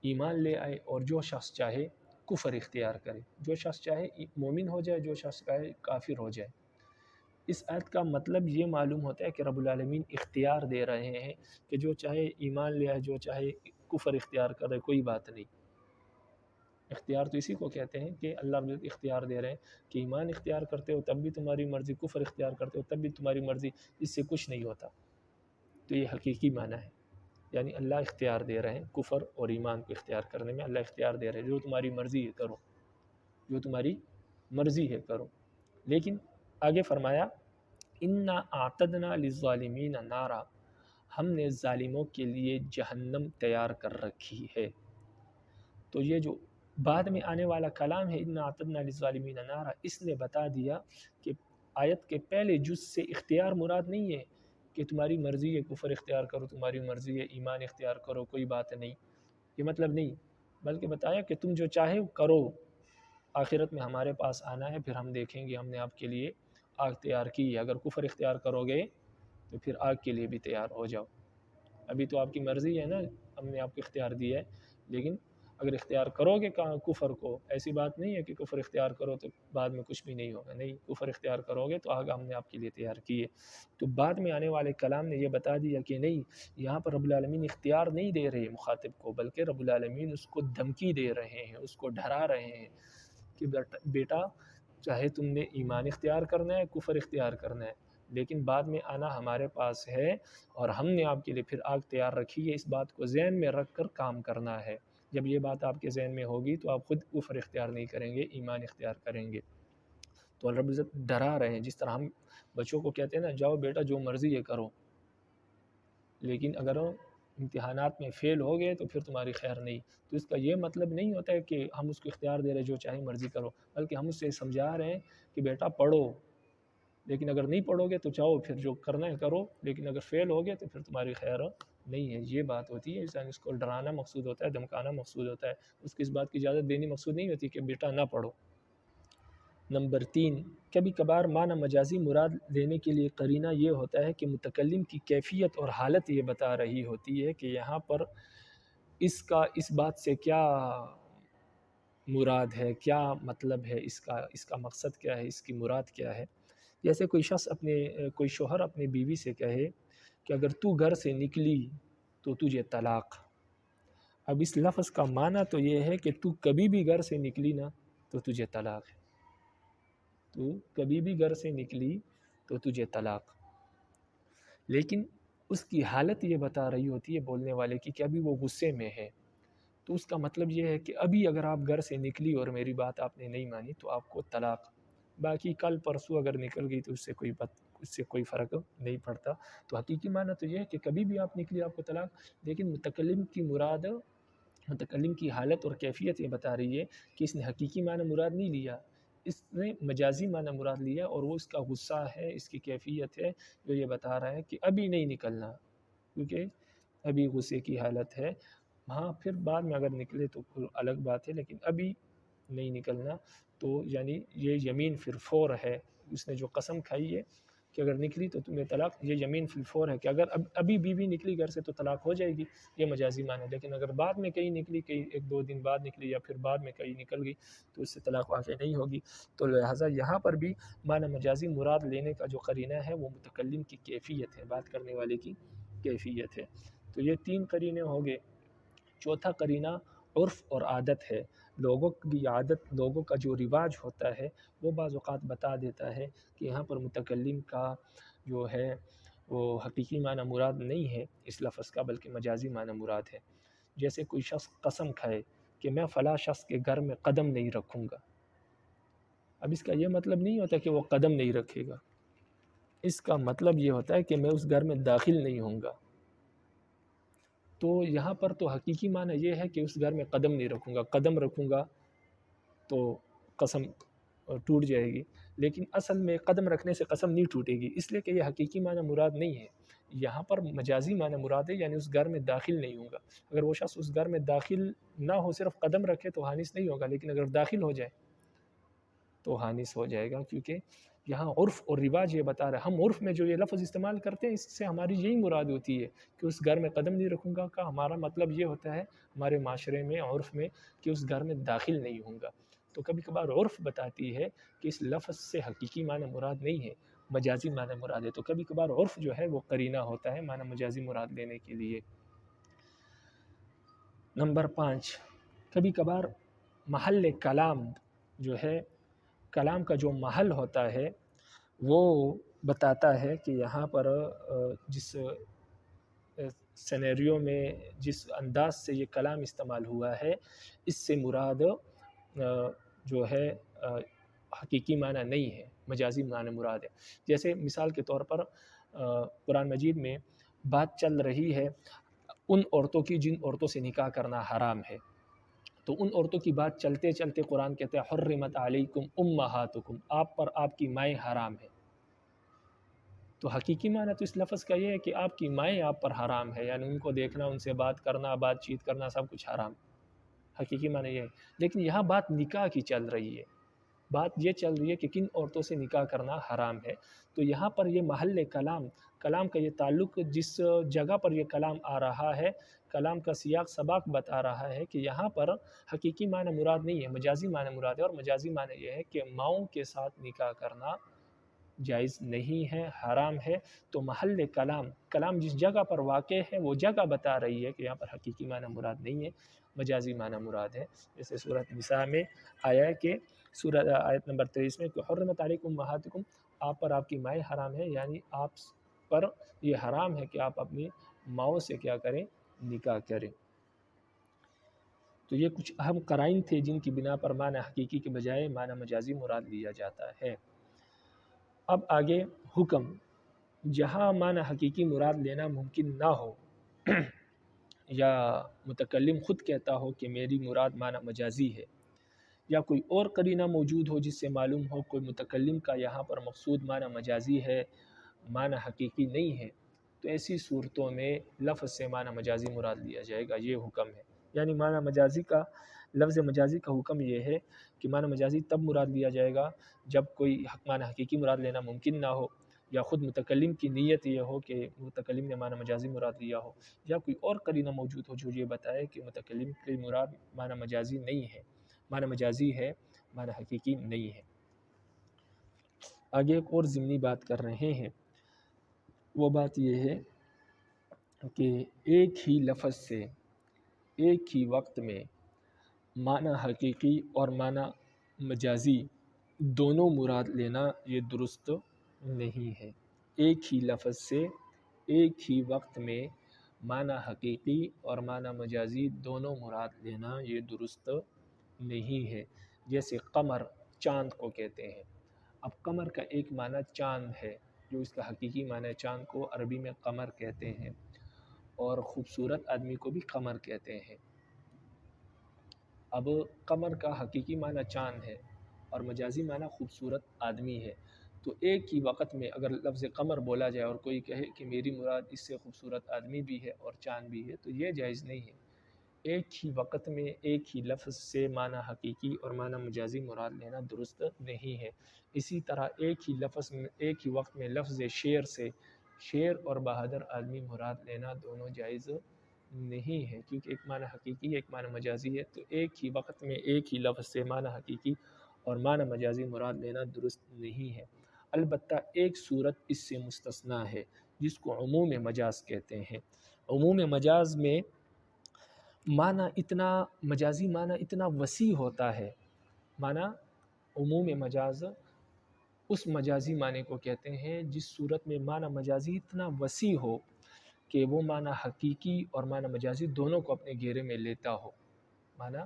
ایمان لے آئے اور جو شخص چاہے کفر اختیار کرے، جو شخص چاہے مومن ہو جائے، جو شخص چاہے کافر ہو جائے۔ اس آیت کا مطلب یہ معلوم ہوتا ہے کہ رب العالمین اختیار دے رہے ہیں کہ جو چاہے ایمان لے آئے، جو چاہے کفر اختیار کرے، کوئی بات نہیں۔ اختیار تو اسی کو کہتے ہیں کہ اللہ رب العزت اختیار دے رہے ہیں کہ ایمان اختیار کرتے ہو تب بھی تمہاری مرضی، کفر اختیار کرتے ہو تب بھی تمہاری مرضی، اس سے کچھ نہیں ہوتا۔ تو یہ حقیقی معنی ہے، یعنی اللہ اختیار دے رہے ہیں کفر اور ایمان کو اختیار کرنے میں، اللہ اختیار دے رہے ہیں جو تمہاری مرضی ہے کرو، جو تمہاری مرضی ہے کرو۔ لیکن آگے فرمایا اِنَّا أَعْتَدْنَا لِلظَّالِمِينَ نَارًا، ہم نے ظالموں کے لیے جہنم تیار کر رکھی ہے۔ تو یہ جو بعد میں آنے والا کلام ہے اِنَّا أَعْتَدْنَا لِلظَّالِمِينَ نَارًا، اس نے بتا دیا کہ آیت کے پہلے جز سے اختیار مراد نہیں ہے کہ تمہاری مرضی ہے کفر اختیار کرو، تمہاری مرضی ہے ایمان اختیار کرو، کوئی بات نہیں، یہ مطلب نہیں، بلکہ بتایا کہ تم جو چاہے کرو، آخرت میں ہمارے پاس آنا ہے، پھر ہم دیکھیں گے، ہم نے آپ کے لیے آگ تیار کی ہے، اگر کفر اختیار کرو گے تو پھر آگ کے لیے بھی تیار ہو جاؤ۔ ابھی تو آپ کی مرضی ہے نا، ہم نے آپ کو اختیار دیا ہے، لیکن اگر اختیار کرو گے کفر کو، ایسی بات نہیں ہے کہ کفر اختیار کرو تو بعد میں کچھ بھی نہیں ہوگا، نہیں، کفر اختیار کرو گے تو آگ ہم نے آپ کے لیے تیار کی ہے۔ تو بعد میں آنے والے کلام نے یہ بتا دیا کہ نہیں، یہاں پر رب العالمین اختیار نہیں دے رہے مخاطب کو، بلکہ رب العالمین اس کو دھمکی دے رہے ہیں، اس کو ڈرا رہے ہیں کہ بیٹا چاہے تم نے ایمان اختیار کرنا ہے، کفر اختیار کرنا ہے، لیکن بعد میں آنا ہمارے پاس ہے اور ہم نے آپ کے لیے پھر آگ تیار رکھی ہے، اس بات کو ذہن میں رکھ کر کام کرنا ہے۔ جب یہ بات آپ کے ذہن میں ہوگی تو آپ خود کفر اختیار نہیں کریں گے، ایمان اختیار کریں گے۔ تو رب العزت ڈرا رہے ہیں، جس طرح ہم بچوں کو کہتے ہیں نا جاؤ بیٹا جو مرضی ہے کرو، لیکن اگر امتحانات میں فیل ہو گئے تو پھر تمہاری خیر نہیں۔ تو اس کا یہ مطلب نہیں ہوتا ہے کہ ہم اس کو اختیار دے رہے ہیں جو چاہے مرضی کرو، بلکہ ہم اس سے سمجھا رہے ہیں کہ بیٹا پڑھو، لیکن اگر نہیں پڑھو گے تو چاہو پھر جو کرنا ہے کرو، لیکن اگر فیل ہو گئے تو پھر تمہاری خیر نہیں ہے۔ یہ بات ہوتی ہے، اس کو ڈرانا مقصود ہوتا ہے، دھمکانا مقصود ہوتا ہے، اس کی اس بات کی اجازت دینی مقصود نہیں ہوتی کہ بیٹا نہ پڑھو۔ نمبر 3، کبھی کبھار معنی مجازی مراد لینے کے لیے قرینہ یہ ہوتا ہے کہ متکلم کی کیفیت اور حالت یہ بتا رہی ہوتی ہے کہ یہاں پر اس بات سے کیا مراد ہے، کیا مطلب ہے، اس کا مقصد کیا ہے، اس کی مراد کیا ہے۔ جیسے کوئی شوہر اپنے بیوی سے کہے کہ اگر تو گھر سے نکلی تو تجھے طلاق۔ اب اس لفظ کا معنی تو یہ ہے کہ تو کبھی بھی گھر سے نکلی نا تو تجھے طلاق ہے، تو کبھی بھی گھر سے نکلی تو تجھے طلاق، لیکن اس کی حالت یہ بتا رہی ہوتی ہے بولنے والے کی کہ ابھی وہ غصے میں ہے، تو اس کا مطلب یہ ہے کہ ابھی اگر آپ گھر سے نکلی اور میری بات آپ نے نہیں مانی تو آپ کو طلاق، باقی کل پرسوں اگر نکل گئی تو اس سے کوئی فرق نہیں پڑتا۔ تو حقیقی معنی تو یہ ہے کہ کبھی بھی آپ نکلی آپ کو طلاق، لیکن متکلم کی حالت اور کیفیت یہ بتا رہی ہے کہ اس نے حقیقی معنی مراد نہیں لیا، اس نے مجازی معنی مراد لیا، اور وہ اس کا غصہ ہے، اس کی کیفیت ہے جو یہ بتا رہا ہے کہ ابھی نہیں نکلنا، کیونکہ ابھی غصے کی حالت ہے۔ ہاں پھر بعد میں اگر نکلے تو الگ بات ہے، لیکن ابھی نہیں نکلنا۔ تو یعنی یہ یمین فی الفور ہے، اس نے جو قسم کھائی ہے کہ اگر نکلی تو تمہیں طلاق، یہ یمین فی الفور ہے کہ اگر ابھی بیوی نکلی گھر سے تو طلاق ہو جائے گی، یہ مجازی معنی ہے۔ لیکن اگر بعد میں کہیں نکلی، کہیں 1-2 دن بعد نکلی یا پھر بعد میں کہیں نکل گئی تو اس سے طلاق واقع نہیں ہوگی۔ تو لہٰذا یہاں پر بھی معنی مجازی مراد لینے کا جو قرینہ ہے وہ متکلم کی کیفیت ہے، بات کرنے والے کی کیفیت ہے۔ تو یہ 3 قرینے ہو گئے۔ چوتھا قرینہ عرف اور عادت ہے۔ لوگوں کی عادت، لوگوں کا جو رواج ہوتا ہے وہ بعض اوقات بتا دیتا ہے کہ یہاں پر متکلم کا جو ہے وہ حقیقی معنی مراد نہیں ہے اس لفظ کا، بلکہ مجازی معنی مراد ہے۔ جیسے کوئی شخص قسم کھائے کہ میں فلاں شخص کے گھر میں قدم نہیں رکھوں گا، اب اس کا یہ مطلب نہیں ہوتا کہ وہ قدم نہیں رکھے گا، اس کا مطلب یہ ہوتا ہے کہ میں اس گھر میں داخل نہیں ہوں گا۔ تو یہاں پر تو حقیقی معنی یہ ہے کہ اس گھر میں قدم نہیں رکھوں گا، قدم رکھوں گا تو قسم ٹوٹ جائے گی، لیکن اصل میں قدم رکھنے سے قسم نہیں ٹوٹے گی، اس لیے کہ یہ حقیقی معنی مراد نہیں ہے۔ یہاں پر مجازی معنی مراد ہے، یعنی اس گھر میں داخل نہیں ہوں گا۔ اگر وہ شخص اس گھر میں داخل نہ ہو، صرف قدم رکھے تو حانث نہیں ہوگا، لیکن اگر داخل ہو جائے تو حانث ہو جائے گا، کیونکہ یہاں عرف اور رواج یہ بتا رہا ہے۔ ہم عرف میں جو یہ لفظ استعمال کرتے ہیں اس سے ہماری یہی مراد ہوتی ہے کہ اس گھر میں قدم نہیں رکھوں گا کا ہمارا مطلب یہ ہوتا ہے ہمارے معاشرے میں، عرف میں، کہ اس گھر میں داخل نہیں ہوں گا۔ تو کبھی کبھار عرف بتاتی ہے کہ اس لفظ سے حقیقی معنی مراد نہیں ہے، مجازی معنی مراد ہے، تو کبھی کبھار عرف جو ہے وہ قرینہ ہوتا ہے معنی مجازی مراد لینے کے لیے۔ نمبر 5، کبھی کبھار محل کلام جو ہے، کلام کا جو محل ہوتا ہے وہ بتاتا ہے کہ یہاں پر جس سینیریو میں، جس انداز سے یہ کلام استعمال ہوا ہے، اس سے مراد جو ہے حقیقی معنی نہیں ہے، مجازی معنی مراد ہے۔ جیسے مثال کے طور پر قرآن مجید میں بات چل رہی ہے ان عورتوں کی جن عورتوں سے نکاح کرنا حرام ہے، تو ان عورتوں کی بات چلتے چلتے قرآن کہتے ہیں حرمت علیکم امہاتکم، آپ پر آپ کی مائیں حرام ہے۔ تو حقیقی معنی تو اس لفظ کا یہ ہے کہ آپ کی مائیں آپ پر حرام ہے، یعنی ان کو دیکھنا، ان سے بات کرنا، بات چیت کرنا، سب کچھ حرام، حقیقی معنی یہ ہے۔ لیکن یہاں بات نکاح کی چل رہی ہے، بات یہ چل رہی ہے کہ کن عورتوں سے نکاح کرنا حرام ہے، تو یہاں پر یہ محل کلام، کلام کا یہ تعلق جس جگہ پر یہ کلام آ رہا ہے، کلام کا سیاق سباق بتا رہا ہے کہ یہاں پر حقیقی معنی مراد نہیں ہے، مجازی معنی مراد ہے، اور مجازی معنی یہ ہے کہ ماؤں کے ساتھ نکاح کرنا جائز نہیں ہے، حرام ہے۔ تو محل کلام، کلام جس جگہ پر واقع ہے وہ جگہ بتا رہی ہے کہ یہاں پر حقیقی معنی مراد نہیں ہے، مجازی معنی مراد ہے۔ جیسے سورۃ نساء میں آیا ہے کہ سورۃ آیت نمبر 23 میں کہ حرمت علیکم امہاتکم، آپ پر آپ کی مائیں حرام ہے، یعنی آپ پر یہ حرام ہے کہ آپ اپنی ماؤں سے کیا کریں، نکاح کریں۔ تو یہ کچھ اہم قرائن تھے جن کی بنا پر معنی حقیقی کے بجائے معنی مجازی مراد لیا جاتا ہے۔ اب آگے حکم، جہاں معنی حقیقی مراد لینا ممکن نہ ہو یا متکلم خود کہتا ہو کہ میری مراد معنی مجازی ہے، یا کوئی اور قرینہ موجود ہو جس سے معلوم ہو کوئی متکلم کا یہاں پر مقصود معنی مجازی ہے، معنی حقیقی نہیں ہے، تو ایسی صورتوں میں لفظ سے معنی مجازی مراد لیا جائے گا، یہ حکم ہے۔ یعنی معنی مجازی کا، لفظ مجازی کا حکم یہ ہے کہ معنی مجازی تب مراد لیا جائے گا جب کوئی معنی حقیقی مراد لینا ممکن نہ ہو، یا خود متکلم کی نیت یہ ہو کہ متکلم نے معنی مجازی مراد لیا ہو، یا کوئی اور قرینہ موجود ہو جو یہ بتائے کہ متکلم کی مراد معنی مجازی نہیں ہے، معنی مجازی ہے، معنی حقیقی نہیں ہے۔ آگے ایک اور ضمنی بات کر رہے ہیں، وہ بات یہ ہے کہ ایک ہی لفظ سے ایک ہی وقت میں معنی حقیقی اور معنی مجازی دونوں مراد لینا یہ درست نہیں ہے۔ ایک ہی لفظ سے ایک ہی وقت میں معنی حقیقی اور معنی مجازی دونوں مراد لینا یہ درست نہیں ہے۔ جیسے قمر، چاند کو کہتے ہیں، اب قمر کا ایک معنی چاند ہے، جو اس کا حقیقی معنی چاند کو عربی میں قمر کہتے ہیں، اور خوبصورت آدمی کو بھی قمر کہتے ہیں۔ اب قمر کا حقیقی معنی چاند ہے اور مجازی معنی خوبصورت آدمی ہے، تو ایک ہی وقت میں اگر لفظ قمر بولا جائے اور کوئی کہے کہ میری مراد اس سے خوبصورت آدمی بھی ہے اور چاند بھی ہے، تو یہ جائز نہیں ہے۔ ایک ہی وقت میں ایک ہی لفظ سے معنی حقیقی اور معنی مجازی مراد لینا درست نہیں ہے۔ اسی طرح ایک ہی لفظ میں، ایک ہی وقت میں لفظ شعر سے شعر اور بہادر آدمی مراد لینا دونوں جائز نہیں ہے، کیونکہ ایک معنی حقیقی ہے، ایک معنی مجازی ہے، تو ایک ہی وقت میں ایک ہی لفظ سے معنی حقیقی اور معنی مجازی مراد لینا درست نہیں ہے۔ البتہ ایک صورت اس سے مستثنیٰ ہے جس کو عموم مجاز کہتے ہیں۔ عموم مجاز میں معنی اتنا مجازی معنی اتنا وسیع ہوتا ہے. معنی عموم مجاز اس مجازی معنی کو کہتے ہیں جس صورت میں معنی مجازی اتنا وسیع ہو کہ وہ معنی حقیقی اور معنی مجازی دونوں کو اپنے گھیرے میں لیتا ہو. معنی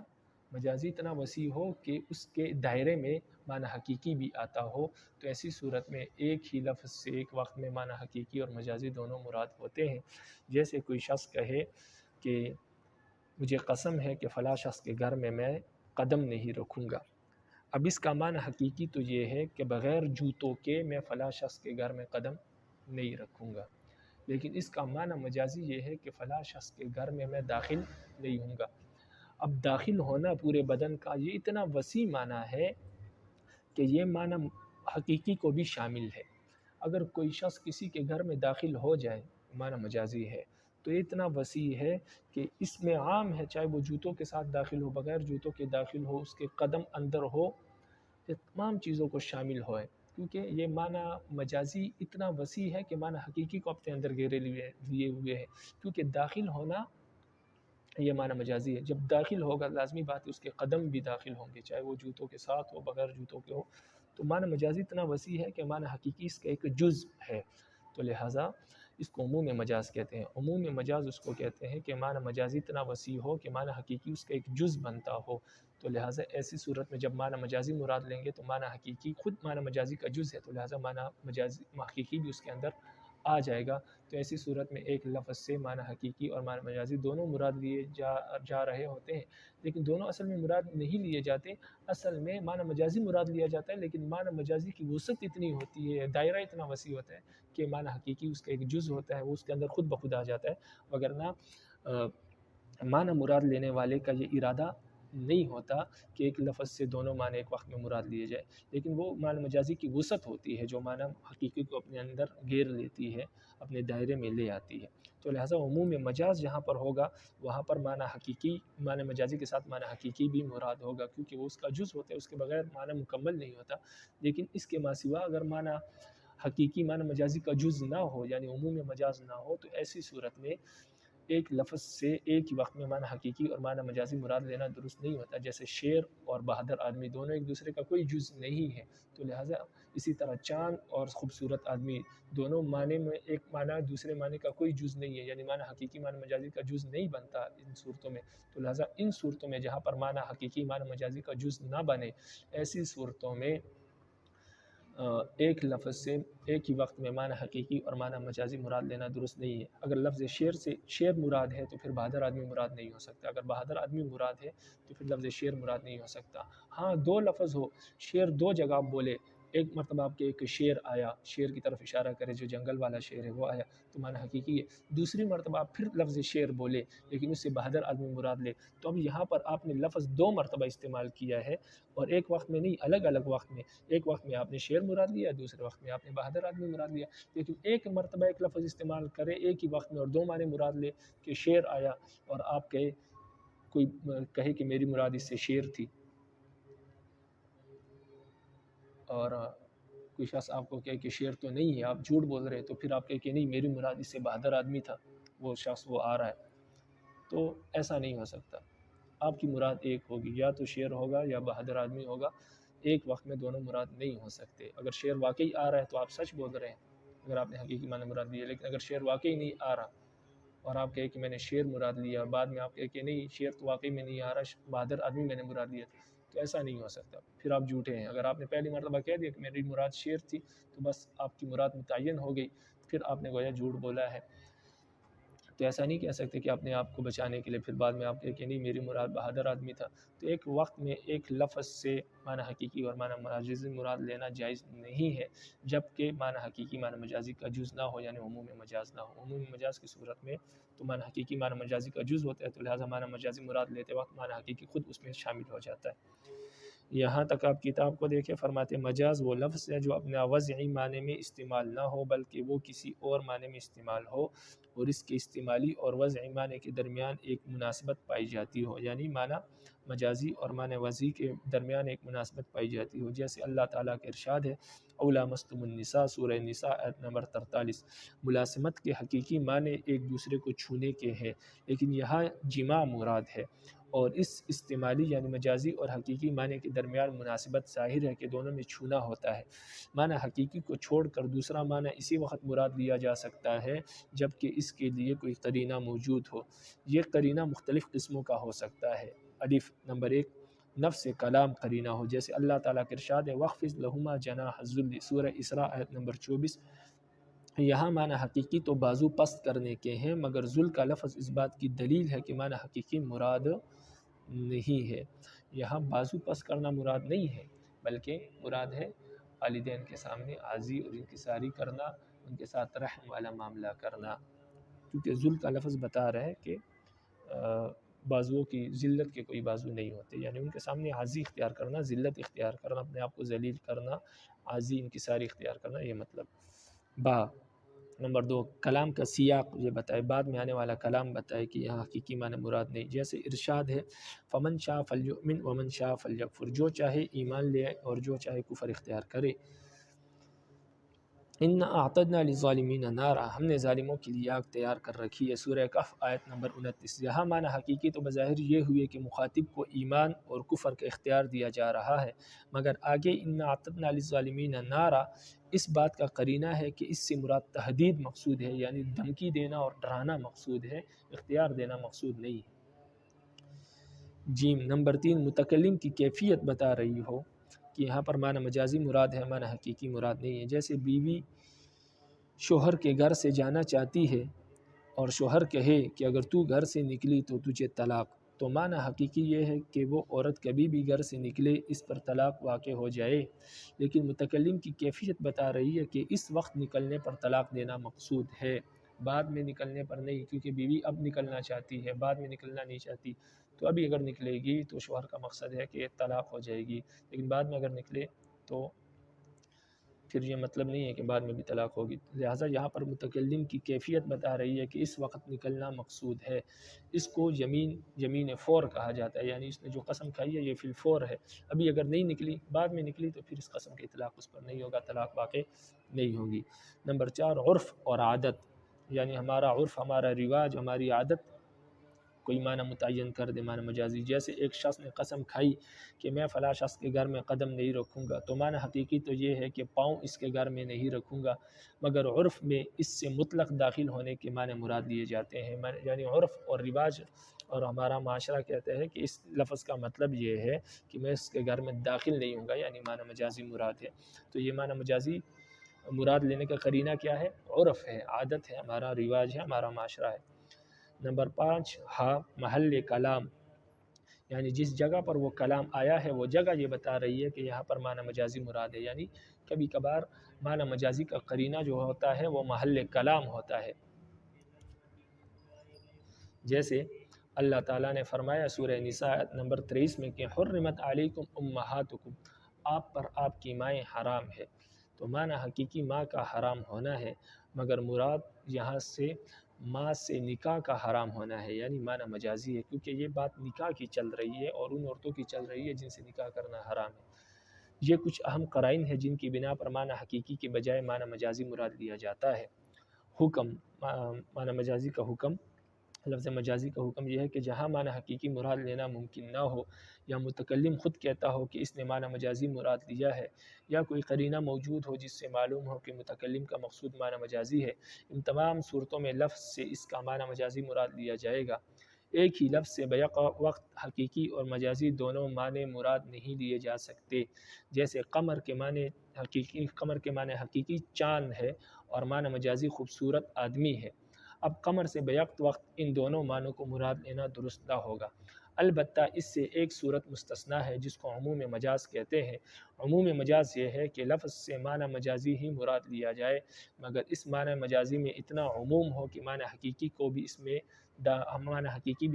مجازی اتنا وسیع ہو کہ اس کے دائرے میں معنی حقیقی بھی آتا ہو. تو ایسی صورت میں ایک ہی لفظ سے ایک وقت میں معنی حقیقی اور مجازی دونوں مراد ہوتے ہیں. جیسے کوئی شخص کہے کہ مجھے قسم ہے کہ فلاں شخص کے گھر میں قدم نہیں رکھوں گا. اب اس کا معنی حقیقی تو یہ ہے کہ بغیر جوتوں کے میں فلاں شخص کے گھر میں قدم نہیں رکھوں گا، لیکن اس کا معنی مجازی یہ ہے کہ فلاں شخص کے گھر میں داخل نہیں ہوں گا. اب داخل ہونا پورے بدن کا یہ اتنا وسیع معنی ہے کہ یہ معنی حقیقی کو بھی شامل ہے. اگر کوئی شخص کسی کے گھر میں داخل ہو جائے معنی مجازی ہے تو یہ اتنا وسیع ہے کہ اس میں عام ہے، چاہے وہ جوتوں کے ساتھ داخل ہو، بغیر جوتوں کے داخل ہو، اس کے قدم اندر ہو، یہ تمام چیزوں کو شامل ہوئے. کیونکہ یہ معنی مجازی اتنا وسیع ہے کہ معنی حقیقی کو اپنے اندر گھیرے لیے ہوئے ہے. کیونکہ داخل ہونا یہ معنی مجازی ہے. جب داخل ہوگا لازمی بات ہے اس کے قدم بھی داخل ہوں گے، چاہے وہ جوتوں کے ساتھ ہو بغیر جوتوں کے ہو. تو معنی مجازی اتنا وسیع ہے کہ معنی حقیقی اس کا ایک جز ہے. تو لہٰذا اس کو عموم مجاز کہتے ہیں. عموم مجاز اس کو کہتے ہیں کہ معنی مجازی اتنا وسیع ہو کہ معنی حقیقی اس کا ایک جز بنتا ہو. تو لہٰذا ایسی صورت میں جب معنی مجازی مراد لیں گے تو معنی حقیقی خود معنی مجازی کا جز ہے، تو لہٰذا معنی مجازی حقیقی بھی اس کے اندر آ جائے گا. تو ایسی صورت میں ایک لفظ سے معنی حقیقی اور معنی مجازی دونوں مراد لیے جا رہے ہوتے ہیں، لیکن دونوں اصل میں مراد نہیں لیے جاتے. اصل میں معنی مجازی مراد لیا جاتا ہے، لیکن معنی مجازی کی وسعت اتنی ہوتی ہے، دائرہ اتنا وسیع ہوتا ہے کہ معنی حقیقی اس کا ایک جز ہوتا ہے، وہ اس کے اندر خود بخود آ جاتا ہے. وگرنہ معنی مراد لینے والے کا یہ ارادہ نہیں ہوتا کہ ایک لفظ سے دونوں معنی ایک وقت میں مراد لیے جائے، لیکن وہ معنی مجازی کی وسعت ہوتی ہے جو معنی حقیقی کو اپنے اندر گھیر لیتی ہے، اپنے دائرے میں لے آتی ہے. تو لہٰذا عموم مجاز جہاں پر ہوگا وہاں پر معنی حقیقی معنی مجازی کے ساتھ معنی حقیقی بھی مراد ہوگا، کیونکہ وہ اس کا جز ہوتا ہے، اس کے بغیر معنی مکمل نہیں ہوتا. لیکن اس کے ماسوا اگر معنی حقیقی معنی مجازی کا جز نہ ہو، یعنی عموم مجاز نہ ہو، تو ایسی صورت میں ایک لفظ سے ایک ہی وقت میں معنی حقیقی اور معنی مجازی مراد لینا درست نہیں ہوتا. جیسے شیر اور بہادر آدمی دونوں ایک دوسرے کا کوئی جز نہیں ہے، تو لہٰذا اسی طرح چاند اور خوبصورت آدمی دونوں معنی میں ایک معنی دوسرے معنی کا کوئی جز نہیں ہے، یعنی معنی حقیقی معنی مجازی کا جز نہیں بنتا ان صورتوں میں. تو لہٰذا ان صورتوں میں جہاں پر معنی حقیقی معنی مجازی کا جز نہ بنے، ایسی صورتوں میں ایک لفظ سے ایک ہی وقت میں معنی حقیقی اور معنی مجازی مراد لینا درست نہیں ہے. اگر لفظ شیر سے شیر مراد ہے تو پھر بہادر آدمی مراد نہیں ہو سکتا. اگر بہادر آدمی مراد ہے تو پھر لفظ شیر مراد نہیں ہو سکتا. ہاں دو لفظ ہو، شیر دو جگہ آپ بولے، ایک مرتبہ آپ کے ایک شیر آیا، شیر کی طرف اشارہ کرے جو جنگل والا شیر ہے وہ آیا تو معنی حقیقی ہے. دوسری مرتبہ آپ پھر لفظ شیر بولے لیکن اس سے بہادر آدمی مراد لے، تو اب یہاں پر آپ نے لفظ دو مرتبہ استعمال کیا ہے، اور ایک وقت میں نہیں، الگ الگ وقت میں. ایک وقت میں آپ نے شیر مراد لیا، دوسرے وقت میں آپ نے بہادر آدمی مراد لیا. لیکن ایک مرتبہ ایک لفظ استعمال کرے ایک ہی وقت میں اور دو معنی مراد لے کہ شیر آیا، اور آپ کوئی کہے کہ میری مراد اس سے شیر تھی، اور کوئی شخص آپ کو کہے کہ شیر تو نہیں ہے، آپ جھوٹ بول رہے، تو پھر آپ کہے کہ نہیں میری مراد اس سے بہادر آدمی تھا، وہ شخص وہ آ رہا ہے. تو ایسا نہیں ہو سکتا. آپ کی مراد ایک ہوگی، یا تو شیر ہوگا یا بہادر آدمی ہوگا. ایک وقت میں دونوں مراد نہیں ہو سکتے. اگر شیر واقعی آ رہا ہے تو آپ سچ بول رہے ہیں اگر آپ نے حقیقی معنی مراد لیا، لیکن اگر شیر واقعی نہیں آ رہا اور آپ کہے کہ میں نے شیر مراد لیا، بعد میں آپ کہے کہ نہیں شیر تو واقعی میں نہیں آ رہا، بہادر آدمی میں نے مراد لیا، تو ایسا نہیں ہو سکتا. پھر آپ جھوٹے ہیں. اگر آپ نے پہلی مرتبہ کہہ دیا کہ میری مراد شیر تھی تو بس آپ کی مراد متعین ہو گئی، پھر آپ نے گویا جھوٹ بولا ہے. تو ایسا نہیں کہہ سکتے کہ اپنے آپ کو بچانے کے لیے پھر بعد میں آپ کہیں کہ نہیں میری مراد بہادر آدمی تھا. تو ایک وقت میں ایک لفظ سے معنی حقیقی اور معنی مجازی مراد لینا جائز نہیں ہے، جبکہ معنی حقیقی معنی مجازی کا جز نہ ہو، یعنی عموم مجاز نہ ہو. عموم مجاز کی صورت میں تو معنی حقیقی معنی مجازی کا جز ہوتا ہے، تو لہٰذا معنی مجازی مراد لیتے وقت معنی حقیقی خود اس میں شامل ہو جاتا ہے. یہاں تک آپ کتاب کو دیکھیں، فرماتے مجاز وہ لفظ ہے جو اپنے وضعی معنی میں استعمال نہ ہو بلکہ وہ کسی اور معنی میں استعمال ہو اور اس کے استعمالی اور وضعی معنی کے درمیان ایک مناسبت پائی جاتی ہو. یعنی معنی مجازی اور معنی وضعی کے درمیان ایک مناسبت پائی جاتی ہو، جیسے اللہ تعالیٰ کے ارشاد ہے اولا مستم النساء سورہ نساء آیت نمبر 43۔ ملاسمت کے حقیقی معنی ایک دوسرے کو چھونے کے ہیں، لیکن یہاں جماع مراد ہے، اور اس استعمالی یعنی مجازی اور حقیقی معنی کے درمیان مناسبت ظاہر ہے کہ دونوں میں چھونا ہوتا ہے۔ معنی حقیقی کو چھوڑ کر دوسرا معنی اسی وقت مراد لیا جا سکتا ہے جبکہ اس کے لیے کوئی قرینہ موجود ہو۔ یہ قرینہ مختلف قسموں کا ہو سکتا ہے۔ الف نمبر 1، نفس کلام قرینہ ہو، جیسے اللہ تعالیٰ کے ارشاد ہے وَخْفِضْ لَهُمَا جَنَاحَ الذُّلِّ سورہ اسراء آیت نمبر 24۔ یہاں معنی حقیقی تو بازو پست کرنے کے ہیں، مگر ذل کا لفظ اس بات کی دلیل ہے کہ معنی حقیقی مراد نہیں ہے۔ یہاں بازو پست کرنا مراد نہیں ہے، بلکہ مراد ہے والدین کے سامنے عاجزی اور انکساری کرنا، ان کے ساتھ رحم والا معاملہ کرنا، کیونکہ ذل کا لفظ بتا رہا ہے کہ بازوؤں کی ذلت کے کوئی بازو نہیں ہوتے، یعنی ان کے سامنے عاجزی اختیار کرنا، ذلت اختیار کرنا، اپنے آپ کو ذلیل کرنا، عاجزی انکساری اختیار کرنا، یہ مطلب۔ با نمبر 2، کلام کا سیاق یہ بتائے، بعد میں آنے والا کلام بتائے کہ یہاں حقیقی معنی مراد نہیں، جیسے ارشاد ہے فمن شاء فلیؤمن ومن شاء فلیکفر، جو چاہے ایمان لے اور جو چاہے کفر اختیار کرے۔ ان اعتدنا للظالمین نارا، ہم نے ظالموں کے لیے آگ تیار کر رکھی ہے، سورہ کہف آیت نمبر 29۔ یہاں معنی حقیقی تو بظاہر یہ ہوئے کہ مخاطب کو ایمان اور کفر کا اختیار دیا جا رہا ہے، مگر آگے ان اعتدنا للظالمین نارا اس بات کا قرینہ ہے کہ اس سے مراد تہدید مقصود ہے، یعنی دھمکی دینا اور ڈرانا مقصود ہے، اختیار دینا مقصود نہیں ہے۔ جیم نمبر 3، متکلم کی کیفیت بتا رہی ہو کہ یہاں پر معنی مجازی مراد ہے، معنی حقیقی مراد نہیں ہے، جیسے بیوی شوہر کے گھر سے جانا چاہتی ہے اور شوہر کہے کہ اگر تو گھر سے نکلی تو تجھے طلاق، تو معنی حقیقی یہ ہے کہ وہ عورت کبھی بھی گھر سے نکلے اس پر طلاق واقع ہو جائے، لیکن متکلم کی کیفیت بتا رہی ہے کہ اس وقت نکلنے پر طلاق دینا مقصود ہے، بعد میں نکلنے پر نہیں، کیونکہ بیوی اب نکلنا چاہتی ہے، بعد میں نکلنا نہیں چاہتی، تو ابھی اگر نکلے گی تو شوہر کا مقصد ہے کہ طلاق ہو جائے گی، لیکن بعد میں اگر نکلے تو پھر یہ مطلب نہیں ہے کہ بعد میں بھی طلاق ہوگی، لہٰذا یہاں پر متکلم کی کیفیت بتا رہی ہے کہ اس وقت نکلنا مقصود ہے۔ اس کو یمین فور کہا جاتا ہے، یعنی اس نے جو قسم کھائی ہے یہ فی الفور ہے، ابھی اگر نہیں نکلی بعد میں نکلی تو پھر اس قسم کے اطلاق اس پر نہیں ہوگا، طلاق واقع نہیں ہوگی۔ نمبر 4، عرف اور عادت، یعنی ہمارا عرف، ہمارا رواج، ہماری عادت کوئی معنی متعین کر دے، معنی مجازی، جیسے ایک شخص نے قسم کھائی کہ میں فلاں شخص کے گھر میں قدم نہیں رکھوں گا، تو معنی حقیقی تو یہ ہے کہ پاؤں اس کے گھر میں نہیں رکھوں گا، مگر عرف میں اس سے مطلق داخل ہونے کے معنی مراد لیے جاتے ہیں، یعنی عرف اور رواج اور ہمارا معاشرہ کہتے ہیں کہ اس لفظ کا مطلب یہ ہے کہ میں اس کے گھر میں داخل نہیں ہوں گا، یعنی معنی مجازی مراد ہے، تو یہ معنی مجازی مراد لینے کا قرینہ کیا ہے؟ عرف ہے، عادت ہے، ہمارا رواج ہے، ہمارا معاشرہ ہے۔ نمبر 5، محل کلام، یعنی جس جگہ پر وہ کلام آیا ہے وہ جگہ یہ بتا رہی ہے کہ یہاں پر معنی مجازی مراد ہے، یعنی کبھی کبھار معنی مجازی کا قرینہ جو ہوتا ہے وہ محل کلام ہوتا ہے، جیسے اللہ تعالیٰ نے فرمایا سورہ نساء آیت نمبر 23 میں کہ حرمت علیکم امہاتکم، آپ پر آپ کی مائیں حرام ہے، تو معنی حقیقی ماں کا حرام ہونا ہے، مگر مراد یہاں سے ماں سے نکاح کا حرام ہونا ہے، یعنی معنی مجازی ہے، کیونکہ یہ بات نکاح کی چل رہی ہے اور ان عورتوں کی چل رہی ہے جن سے نکاح کرنا حرام ہے۔ یہ کچھ اہم قرائن ہیں جن کی بنا پر معنی حقیقی کے بجائے معنی مجازی مراد لیا جاتا ہے۔ حکم، معنی مجازی کا حکم، لفظ مجازی کا حکم یہ ہے کہ جہاں معنی حقیقی مراد لینا ممکن نہ ہو، یا متکلم خود کہتا ہو کہ اس نے معنی مجازی مراد لیا ہے، یا کوئی قرینہ موجود ہو جس سے معلوم ہو کہ متکلم کا مقصود معنی مجازی ہے، ان تمام صورتوں میں لفظ سے اس کا معنی مجازی مراد لیا جائے گا۔ ایک ہی لفظ سے بیک وقت حقیقی اور مجازی دونوں معنی مراد نہیں لیے جا سکتے، جیسے قمر کے معنی حقیقی چاند ہے اور معنی مجازی خوبصورت آدمی ہے۔ اب قمر سے بیک وقت ان دونوں معنوں کو مراد لینا درست نہ ہوگا، البتہ اس سے ایک صورت مستثنا ہے جس کو عموم مجاز کہتے ہیں۔ عموم مجاز یہ ہے کہ لفظ سے معنی مجازی ہی مراد لیا جائے، مگر اس معنی مجازی میں اتنا عموم ہو کہ معنی حقیقی بھی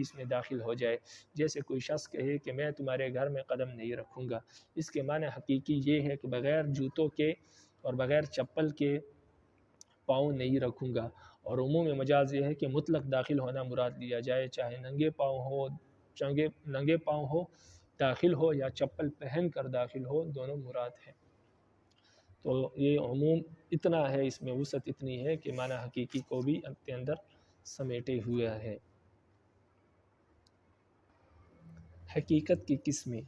اس میں داخل ہو جائے، جیسے کوئی شخص کہے کہ میں تمہارے گھر میں قدم نہیں رکھوں گا، اس کے معنی حقیقی یہ ہے کہ بغیر جوتوں کے اور بغیر چپل کے پاؤں نہیں رکھوں گا، اور عموم مجاز یہ ہے کہ مطلق داخل ہونا مراد لیا جائے، چاہے ننگے پاؤں ہو، ننگے پاؤں ہو داخل ہو یا چپل پہن کر داخل ہو، دونوں مراد ہیں۔ تو یہ عموم اتنا ہے، اس میں وسعت اتنی ہے کہ معنی حقیقی کو بھی اپنے اندر سمیٹے ہوئے ہے۔ حقیقت کی قسمیں،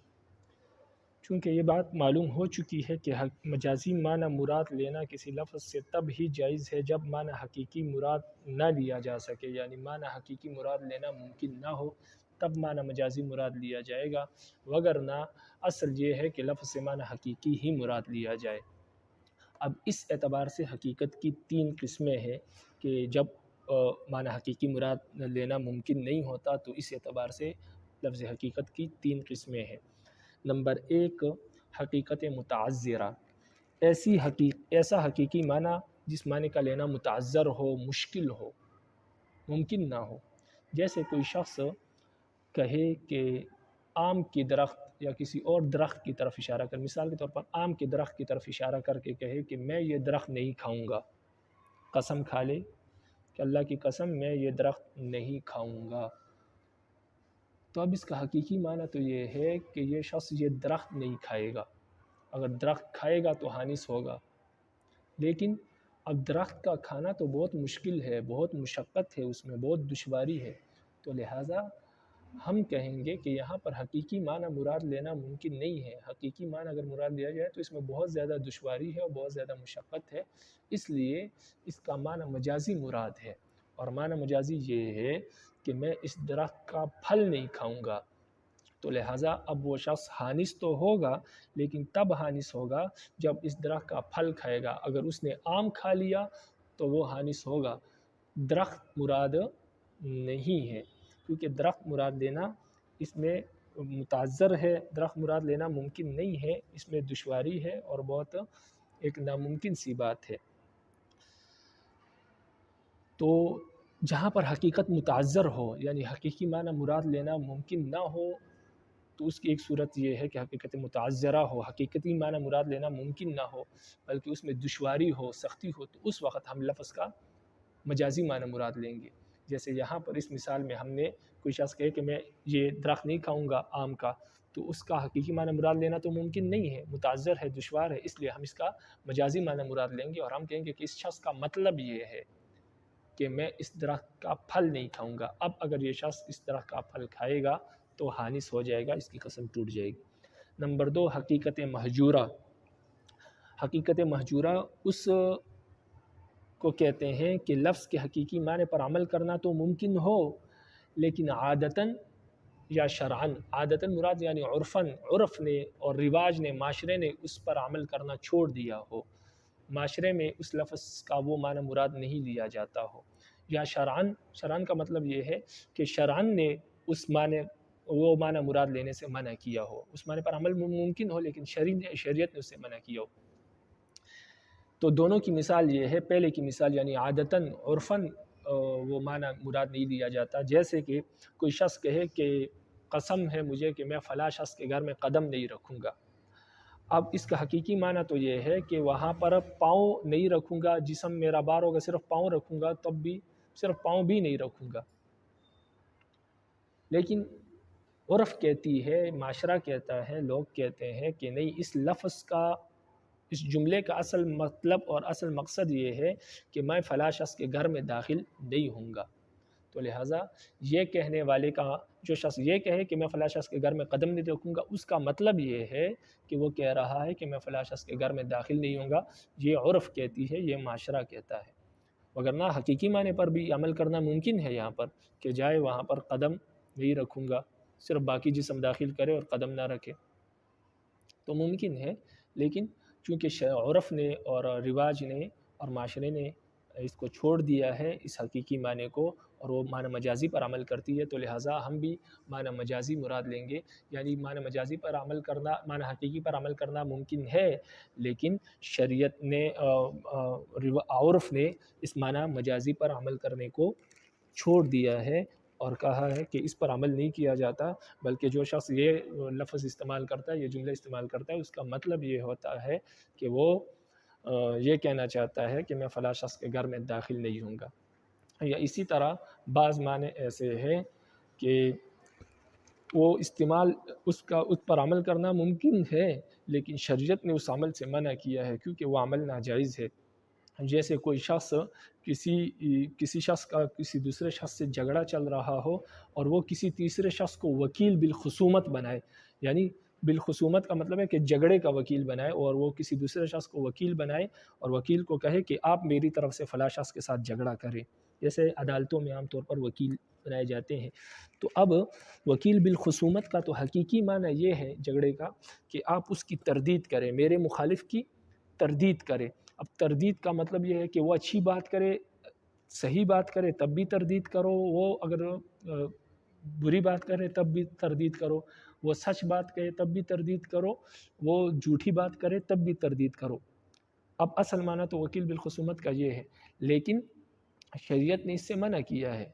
چونکہ یہ بات معلوم ہو چکی ہے کہ مجازی معنی مراد لینا کسی لفظ سے تب ہی جائز ہے جب معنی حقیقی مراد نہ لیا جا سکے، یعنی معنی حقیقی مراد لینا ممکن نہ ہو تب معنی مجازی مراد لیا جائے گا، وگرنہ اصل یہ ہے کہ لفظ سے معنی حقیقی ہی مراد لیا جائے۔ اب اس اعتبار سے حقیقت کی 3 قسمیں ہیں کہ جب معنی حقیقی مراد لینا ممکن نہیں ہوتا تو اس اعتبار سے لفظ حقیقت کی 3 قسمیں ہیں۔ نمبر 1، حقیقت متعذرہ، ایسا حقیقی معنی جس معنی کا لینا متعذر ہو، مشکل ہو، ممکن نہ ہو۔ جیسے کوئی شخص کہے کہ آم کی درخت یا کسی اور درخت کی طرف اشارہ کر، مثال کے طور پر آم کے درخت کی طرف اشارہ کر کے کہے کہ میں یہ درخت نہیں کھاؤں گا، قسم کھا لے کہ اللہ کی قسم میں یہ درخت نہیں کھاؤں گا، تو اب اس کا حقیقی معنی تو یہ ہے کہ یہ شخص یہ درخت نہیں کھائے گا، اگر درخت کھائے گا تو حانث ہوگا، لیکن اب درخت کا کھانا تو بہت مشکل ہے، بہت مشقت ہے، اس میں بہت دشواری ہے، تو لہٰذا ہم کہیں گے کہ یہاں پر حقیقی معنی مراد لینا ممکن نہیں ہے۔ حقیقی معنی اگر مراد لیا جائے تو اس میں بہت زیادہ دشواری ہے اور بہت زیادہ مشقت ہے، اس لیے اس کا معنی مجازی مراد ہے، اور معنی مجازی یہ ہے کہ میں اس درخت کا پھل نہیں کھاؤں گا، تو لہٰذا اب وہ شخص حانث تو ہوگا، لیکن تب حانث ہوگا جب اس درخت کا پھل کھائے گا۔ اگر اس نے آم کھا لیا تو وہ حانث ہوگا، درخت مراد نہیں ہے، کیونکہ درخت مراد لینا اس میں متعذر ہے، درخت مراد لینا ممکن نہیں ہے، اس میں دشواری ہے اور بہت ایک ناممکن سی بات ہے۔ تو جہاں پر حقیقت متعذر ہو، یعنی حقیقی معنی مراد لینا ممکن نہ ہو، تو اس کی ایک صورت یہ ہے کہ حقیقت متعذرہ ہو، حقیقتی معنی مراد لینا ممکن نہ ہو بلکہ اس میں دشواری ہو، سختی ہو، تو اس وقت ہم لفظ کا مجازی معنی مراد لیں گے۔ جیسے یہاں پر اس مثال میں ہم نے کوئی شخص کہے کہ میں یہ درخت نہیں کھاؤں گا آم کا، تو اس کا حقیقی معنی مراد لینا تو ممکن نہیں ہے، متعذر ہے، دشوار ہے، اس لیے ہم اس کا مجازی معنی مراد لیں گے اور ہم کہیں گے کہ اس شخص کا مطلب یہ ہے کہ میں اس درخت کا پھل نہیں کھاؤں گا۔ اب اگر یہ شخص اس درخت کا پھل کھائے گا تو حانث ہو جائے گا، اس کی قسم ٹوٹ جائے گی۔ نمبر 2، حقیقت مہجورہ۔ حقیقت مہجورہ اس کو کہتے ہیں کہ لفظ کے حقیقی معنی پر عمل کرنا تو ممکن ہو لیکن عادتاً یا شرعاً، عادتاً مراد یعنی عرف نے اور رواج نے، معاشرے نے اس پر عمل کرنا چھوڑ دیا ہو، معاشرے میں اس لفظ کا وہ معنی مراد نہیں لیا جاتا ہو، یا شرعاً کا مطلب یہ ہے کہ شرعاً نے اس معنی وہ معنی مراد لینے سے منع کیا ہو، اس معنی پر عمل ممکن ہو لیکن شریعت نے اس سے منع کیا ہو۔ تو دونوں کی مثال یہ ہے، پہلے کی مثال یعنی عادتاً عرفاً وہ معنی مراد نہیں لیا جاتا، جیسے کہ کوئی شخص کہے کہ قسم ہے مجھے کہ میں فلاں شخص کے گھر میں قدم نہیں رکھوں گا۔ اب اس کا حقیقی معنی تو یہ ہے کہ وہاں پر پاؤں نہیں رکھوں گا، جسم میرا بار ہوگا، صرف پاؤں رکھوں گا، تب بھی صرف پاؤں بھی نہیں رکھوں گا، لیکن عرف کہتی ہے، معاشرہ کہتا ہے، لوگ کہتے ہیں کہ نہیں، اس لفظ کا، اس جملے کا اصل مطلب اور اصل مقصد یہ ہے کہ میں فلاں شخص کے گھر میں داخل نہیں ہوں گا، تو لہٰذا یہ کہنے والے کا، جو شخص یہ کہے کہ میں فلاں شخص کے گھر میں قدم نہیں رکھوں گا، اس کا مطلب یہ ہے کہ وہ کہہ رہا ہے کہ میں فلاں شخص کے گھر میں داخل نہیں ہوں گا، یہ عرف کہتی ہے، یہ معاشرہ کہتا ہے، وگرنہ حقیقی معنی پر بھی عمل کرنا ممکن ہے یہاں پر کہ جائے وہاں پر قدم نہیں رکھوں گا، صرف باقی جسم داخل کرے اور قدم نہ رکھے، تو ممکن ہے، لیکن چونکہ عرف نے اور رواج نے اور معاشرے نے اس کو چھوڑ دیا ہے، اس حقیقی معنی کو، اور وہ معنی مجازی پر عمل کرتی ہے، تو لہٰذا ہم بھی معنی مجازی مراد لیں گے، یعنی معنی مجازی پر عمل کرنا، معنی حقیقی پر عمل کرنا ممکن ہے، لیکن شریعت نے، عرف نے اس معنی مجازی پر عمل کرنے کو چھوڑ دیا ہے اور کہا ہے کہ اس پر عمل نہیں کیا جاتا، بلکہ جو شخص یہ لفظ استعمال کرتا ہے، یہ جملہ استعمال کرتا ہے، اس کا مطلب یہ ہوتا ہے کہ وہ یہ کہنا چاہتا ہے کہ میں فلاں شخص کے گھر میں داخل نہیں ہوں گا۔ یا اسی طرح بعض معنی ایسے ہیں کہ وہ استعمال اس پر عمل کرنا ممکن ہے، لیکن شریعت نے اس عمل سے منع کیا ہے کیونکہ وہ عمل ناجائز ہے۔ جیسے کوئی شخص کسی شخص کا کسی دوسرے شخص سے جھگڑا چل رہا ہو اور وہ کسی تیسرے شخص کو وکیل بالخصومت بنائے، یعنی بالخصومت کا مطلب ہے کہ جھگڑے کا وکیل بنائے، اور وہ کسی دوسرے شخص کو وکیل بنائے اور وکیل کو کہے کہ آپ میری طرف سے فلاں شخص کے ساتھ جھگڑا کریں، جیسے عدالتوں میں عام طور پر وکیل بنائے جاتے ہیں۔ تو اب وکیل بالخصومت کا تو حقیقی معنی یہ ہے جھگڑے کا کہ آپ اس کی تردید کریں، میرے مخالف کی تردید کریں۔ اب تردید کا مطلب یہ ہے کہ وہ اچھی بات کرے، صحیح بات کرے تب بھی تردید کرو، وہ اگر بری بات کرے تب بھی تردید کرو، وہ سچ بات کہے تب بھی تردید کرو، وہ جھوٹی بات کرے تب بھی تردید کرو۔ اب اصل معنی تو وکیل بالخصومت کا یہ ہے، لیکن شریعت نے اس سے منع کیا ہے۔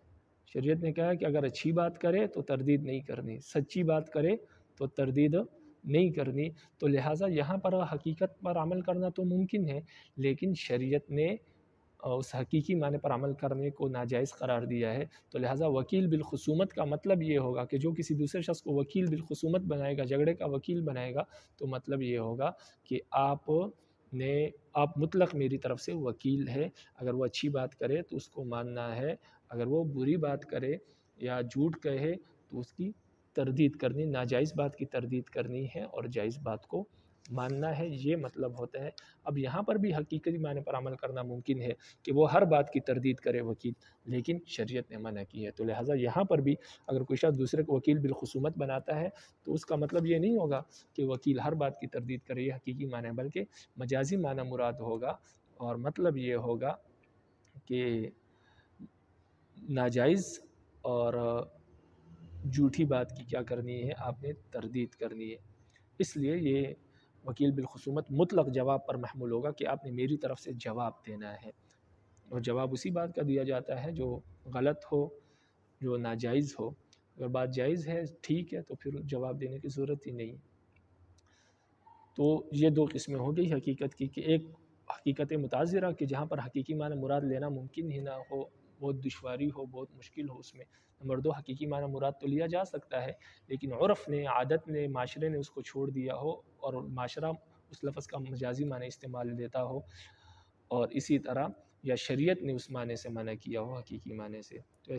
شریعت نے کہا کہ اگر اچھی بات کرے تو تردید نہیں کرنی، سچی بات کرے تو تردید نہیں کرنی، تو لہٰذا یہاں پر حقیقت پر عمل کرنا تو ممکن ہے، لیکن شریعت نے اس حقیقی معنی پر عمل کرنے کو ناجائز قرار دیا ہے۔ تو لہٰذا وکیل بالخصومت کا مطلب یہ ہوگا کہ جو کسی دوسرے شخص کو وکیل بالخصومت بنائے گا، جھگڑے کا وکیل بنائے گا، تو مطلب یہ ہوگا کہ آپ مطلق میری طرف سے وکیل ہے، اگر وہ اچھی بات کرے تو اس کو ماننا ہے، اگر وہ بری بات کرے یا جھوٹ کہے تو اس کی تردید کرنی، ناجائز بات کی تردید کرنی ہے اور جائز بات کو ماننا ہے، یہ مطلب ہوتا ہے۔ اب یہاں پر بھی حقیقی معنی پر عمل کرنا ممکن ہے کہ وہ ہر بات کی تردید کرے وکیل، لیکن شریعت نے منع کی ہے۔ تو لہٰذا یہاں پر بھی اگر کوئی شخص دوسرے کو وکیل بالخصومت بناتا ہے تو اس کا مطلب یہ نہیں ہوگا کہ وکیل ہر بات کی تردید کرے، یہ حقیقی معنی ہے، بلکہ مجازی معنی مراد ہوگا، اور مطلب یہ ہوگا کہ ناجائز اور جھوٹی بات کی کیا کرنی ہے، آپ نے تردید کرنی ہے۔ اس لیے یہ وکیل بالخصومت مطلق جواب پر محمول ہوگا کہ آپ نے میری طرف سے جواب دینا ہے، اور جواب اسی بات کا دیا جاتا ہے جو غلط ہو، جو ناجائز ہو۔ اگر بات جائز ہے ٹھیک ہے تو پھر جواب دینے کی ضرورت ہی نہیں۔ تو یہ دو قسمیں ہو گئی حقیقت کی، کہ ایک حقیقت متعذرہ کہ جہاں پر حقیقی معنی مراد لینا ممکن ہی نہ ہو، بہت دشواری ہو، بہت مشکل ہو اس میں۔ نمبر دو، حقیقی معنی مراد تو لیا جا سکتا ہے، لیکن عرف نے، عادت نے، معاشرے نے اس کو چھوڑ دیا ہو، اور معاشرہ اس لفظ کا مجازی معنی استعمال لیتا ہو، اور اسی طرح یا شریعت نے اس معنی سے منع کیا ہو حقیقی معنی سے۔ تو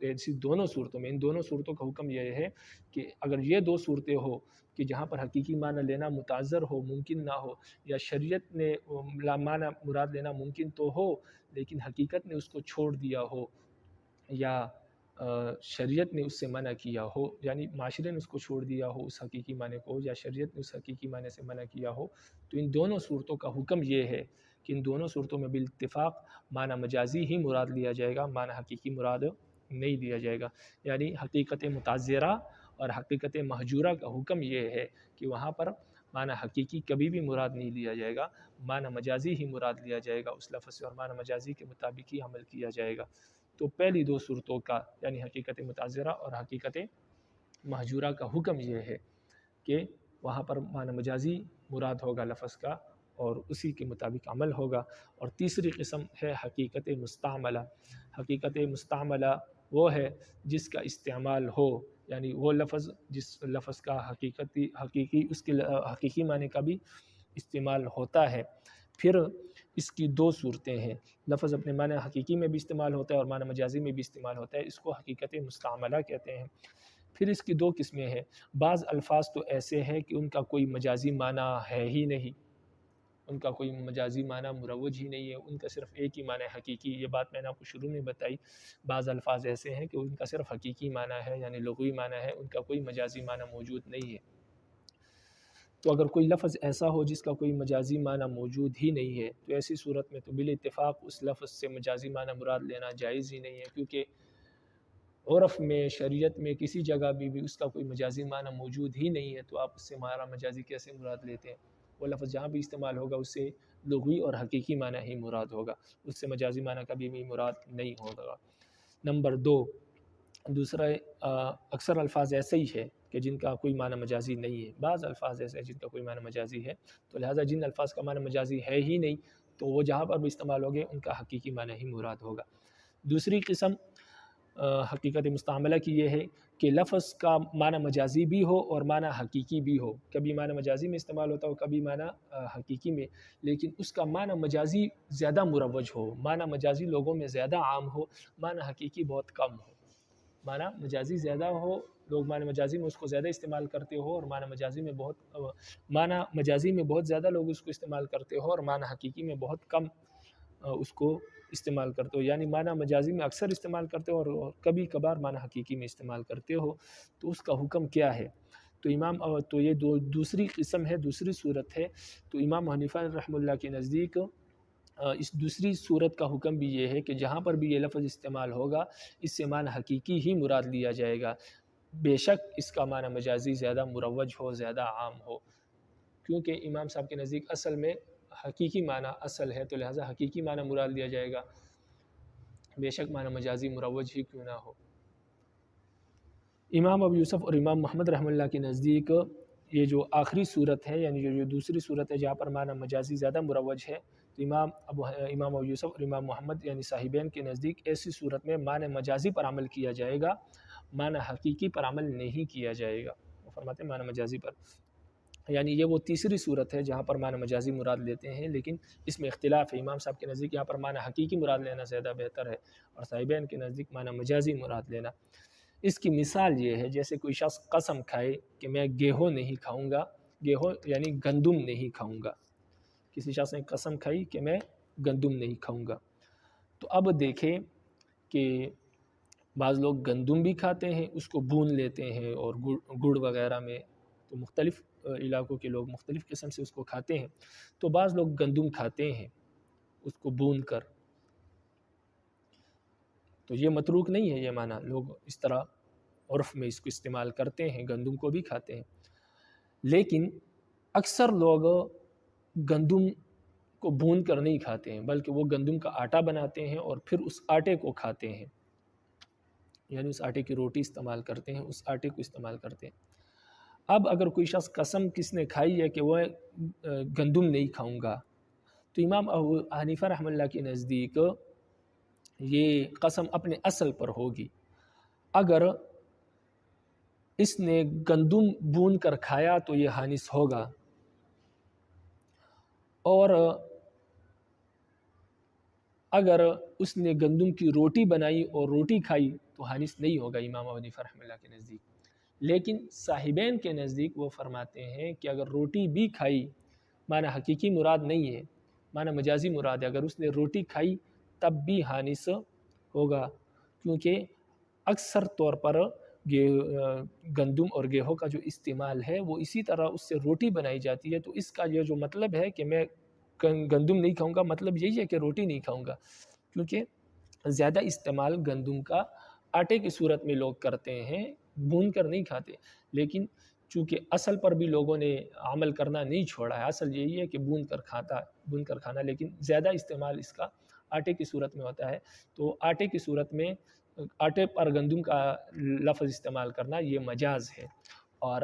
ایسی دونوں صورتوں میں، ان دونوں صورتوں کا حکم یہ ہے کہ اگر یہ دو صورتیں ہو کہ جہاں پر حقیقی معنی لینا متعذر ہو، ممکن نہ ہو، یا شریعت نے معنی مراد لینا ممکن تو ہو لیکن حقیقت نے اس کو چھوڑ دیا ہو، یا شریعت نے اس سے منع کیا ہو، یعنی معاشرے نے اس کو چھوڑ دیا ہو اس حقیقی معنی کو، یا شریعت نے اس حقیقی معنی سے منع کیا ہو، تو ان دونوں صورتوں کا حکم یہ ہے کہ ان دونوں صورتوں میں بالاتفاق معنی مجازی ہی مراد لیا جائے گا، معنی حقیقی مراد نہیں لیا جائے گا۔ یعنی حقیقت متعذرہ اور حقیقت مہجورہ کا حکم یہ ہے کہ وہاں پر معنی حقیقی کبھی بھی مراد نہیں لیا جائے گا، معنی مجازی ہی مراد لیا جائے گا اس لفظ سے، اور معنی مجازی کے مطابق ہی عمل کیا جائے گا۔ تو پہلی دو صورتوں کا، یعنی حقیقت متعذرہ اور حقیقت مہجورہ کا حکم یہ ہے کہ وہاں پر معنی مجازی مراد ہوگا لفظ کا، اور اسی کے مطابق عمل ہوگا۔ اور تیسری قسم ہے حقیقت مستعملہ۔ حقیقت مستعملہ وہ ہے جس کا استعمال ہو، یعنی وہ لفظ جس لفظ کا اس کے حقیقی معنی کا بھی استعمال ہوتا ہے۔ پھر اس کی دو صورتیں ہیں، لفظ اپنے معنی حقیقی میں بھی استعمال ہوتا ہے اور معنی مجازی میں بھی استعمال ہوتا ہے، اس کو حقیقت مستعملہ کہتے ہیں۔ پھر اس کی دو قسمیں ہیں، بعض الفاظ تو ایسے ہیں کہ ان کا کوئی مجازی معنی ہے ہی نہیں، ان کا کوئی مجازی معنی مروج ہی نہیں ہے، ان کا صرف ایک ہی معنی حقیقی۔ یہ بات میں نے آپ کو شروع میں بتائی، بعض الفاظ ایسے ہیں کہ ان کا صرف حقیقی معنی ہے، یعنی لغوی معنی ہے، ان کا کوئی مجازی معنی موجود نہیں ہے۔ تو اگر کوئی لفظ ایسا ہو جس کا کوئی مجازی معنی موجود ہی نہیں ہے، تو ایسی صورت میں تو بالاتفاق اس لفظ سے مجازی معنی مراد لینا جائز ہی نہیں ہے، کیونکہ عرف میں، شریعت میں کسی جگہ بھی اس کا کوئی مجازی معنی موجود ہی نہیں ہے، تو آپ اس سے معنی مجازی کیسے مراد لیتے ہیں؟ وہ لفظ جہاں بھی استعمال ہوگا اس سے لغوی اور حقیقی معنی ہی مراد ہوگا، اس سے مجازی معنی کبھی بھی مراد نہیں ہوگا۔ نمبر دو، دوسرا اکثر الفاظ ایسے ہی ہے کہ جن کا کوئی معنی مجازی نہیں ہے، بعض الفاظ ایسے ہیں جن کا کوئی معنی مجازی ہے، تو لہٰذا جن الفاظ کا معنی مجازی ہے ہی نہیں تو وہ جہاں پر بھی استعمال ہوگے ان کا حقیقی معنی ہی مراد ہوگا۔ دوسری قسم حقیقت مستعملہ کی یہ ہے کہ لفظ کا معنی مجازی بھی ہو اور معنی حقیقی بھی ہو، کبھی معنی مجازی میں استعمال ہوتا ہو کبھی معنی حقیقی میں، لیکن اس کا معنی مجازی زیادہ مروج ہو، معنی مجازی لوگوں میں زیادہ عام ہو، معنی حقیقی بہت کم ہو۔ معنی مجازی زیادہ ہو، لوگ معنی مجازی میں اس کو زیادہ استعمال کرتے ہو، اور معنی مجازی میں بہت زیادہ لوگ اس کو استعمال کرتے ہو، اور معنی حقیقی میں بہت کم اس کو استعمال کرتے ہو، یعنی معنی مجازی میں اکثر استعمال کرتے ہو اور کبھی کبھار معنی حقیقی میں استعمال کرتے ہو، تو اس کا حکم کیا ہے؟ تو یہ دوسری قسم ہے، دوسری صورت ہے۔ تو امام حنیفہ رحمہ اللہ کے نزدیک اس دوسری صورت کا حکم بھی یہ ہے کہ جہاں پر بھی یہ لفظ استعمال ہوگا اس سے معنی حقیقی ہی مراد لیا جائے گا، بے شک اس کا معنی مجازی زیادہ مروج ہو، زیادہ عام ہو، کیونکہ امام صاحب کے نزدیک اصل میں حقیقی معنی اصل ہے، تو لہٰذا حقیقی معنی مراد لیا جائے گا، بے شک معنی مجازی مروج ہی کیوں نہ ہو۔ امام ابو یوسف اور امام محمد رحمہ اللہ کے نزدیک یہ جو آخری صورت ہے، یعنی جو دوسری صورت ہے جہاں پر معنی مجازی زیادہ مروج ہے، تو امام ابو یوسف اور امام محمد یعنی صاحبین کے نزدیک ایسی صورت میں معنی مجازی پر عمل کیا جائے گا، معنی حقیقی پر عمل نہیں کیا جائے گا۔ وہ فرماتے ہیں معنی مجازی پر، یعنی یہ وہ تیسری صورت ہے جہاں پر معنی مجازی مراد لیتے ہیں، لیکن اس میں اختلاف ہے۔ امام صاحب کے نزدیک یہاں پر معنی حقیقی مراد لینا زیادہ بہتر ہے، اور صاحبین کے نزدیک معنی مجازی مراد لینا۔ اس کی مثال یہ ہے جیسے کوئی شخص قسم کھائے کہ میں گیہوں نہیں کھاؤں گا، گیہوں یعنی گندم نہیں کھاؤں گا، کسی شخص نے قسم کھائی کہ میں گندم نہیں کھاؤں گا۔ تو اب دیکھیں کہ بعض لوگ گندم بھی کھاتے ہیں، اس کو بھون لیتے ہیں اور گڑ وغیرہ میں، تو مختلف علاقوں کے لوگ مختلف قسم سے اس کو کھاتے ہیں، تو بعض لوگ گندم کھاتے ہیں اس کو بھون کر، تو یہ متروک نہیں ہے، یہ معنی لوگ اس طرح عرف میں اس کو استعمال کرتے ہیں، گندم کو بھی کھاتے ہیں، لیکن اکثر لوگ گندم کو بھون کر نہیں کھاتے ہیں، بلکہ وہ گندم کا آٹا بناتے ہیں اور پھر اس آٹے کو کھاتے ہیں، یعنی اس آٹے کی روٹی استعمال کرتے ہیں، اس آٹے کو استعمال کرتے ہیں۔ اب اگر کوئی شخص قسم کس نے کھائی ہے کہ وہ گندم نہیں کھاؤں گا، تو امام ابو حنیفہ رحمہ اللہ کے نزدیک یہ قسم اپنے اصل پر ہوگی۔ اگر اس نے گندم بھون کر کھایا تو یہ حانث ہوگا، اور اگر اس نے گندم کی روٹی بنائی اور روٹی کھائی تو حانث نہیں ہوگا امام ابو حنیفہ رحمہ اللہ کے نزدیک۔ لیکن صاحبین کے نزدیک وہ فرماتے ہیں کہ اگر روٹی بھی کھائی، معنی حقیقی مراد نہیں ہے، معنی مجازی مراد ہے، اگر اس نے روٹی کھائی تب بھی حانث ہوگا، کیونکہ اکثر طور پر گندم اور گیہوں کا جو استعمال ہے وہ اسی طرح اس سے روٹی بنائی جاتی ہے، تو اس کا یہ جو مطلب ہے کہ میں گندم نہیں کھاؤں گا، مطلب یہی ہے کہ روٹی نہیں کھاؤں گا، کیونکہ زیادہ استعمال گندم کا آٹے کی صورت میں لوگ کرتے ہیں، بھون کر نہیں کھاتے، لیکن چونکہ اصل پر بھی لوگوں نے عمل کرنا نہیں چھوڑا ہے، اصل یہی ہے کہ بھون کر کھانا، لیکن زیادہ استعمال اس کا آٹے کی صورت میں ہوتا ہے، تو آٹے کی صورت میں آٹے پر گندم کا لفظ استعمال کرنا یہ مجاز ہے، اور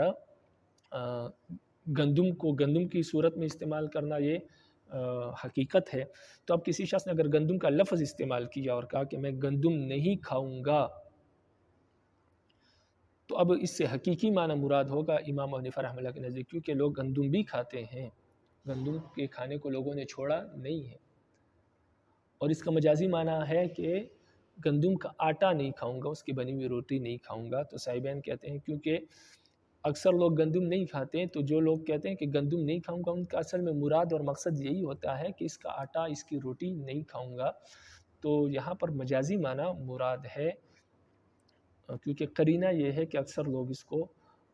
گندم کو گندم کی صورت میں استعمال کرنا یہ حقیقت ہے۔ تو اب کسی شخص نے اگر گندم کا لفظ استعمال کیا اور کہا کہ میں گندم نہیں کھاؤں گا، تو اب اس سے حقیقی معنی مراد ہوگا امام ابو حنیفہ رحمہ اللہ کے نزدیک، کیونکہ لوگ گندم بھی کھاتے ہیں، گندم کے کھانے کو لوگوں نے چھوڑا نہیں ہے، اور اس کا مجازی معنی ہے کہ گندم کا آٹا نہیں کھاؤں گا، اس کی بنی ہوئی روٹی نہیں کھاؤں گا۔ تو صاحبین کہتے ہیں کیونکہ اکثر لوگ گندم نہیں کھاتے ہیں، تو جو لوگ کہتے ہیں کہ گندم نہیں کھاؤں گا، ان کا اصل میں مراد اور مقصد یہی ہوتا ہے کہ اس کا آٹا، اس کی روٹی نہیں کھاؤں گا، تو یہاں پر مجازی معنی مراد ہے، کیونکہ قرینہ یہ ہے کہ اکثر لوگ اس کو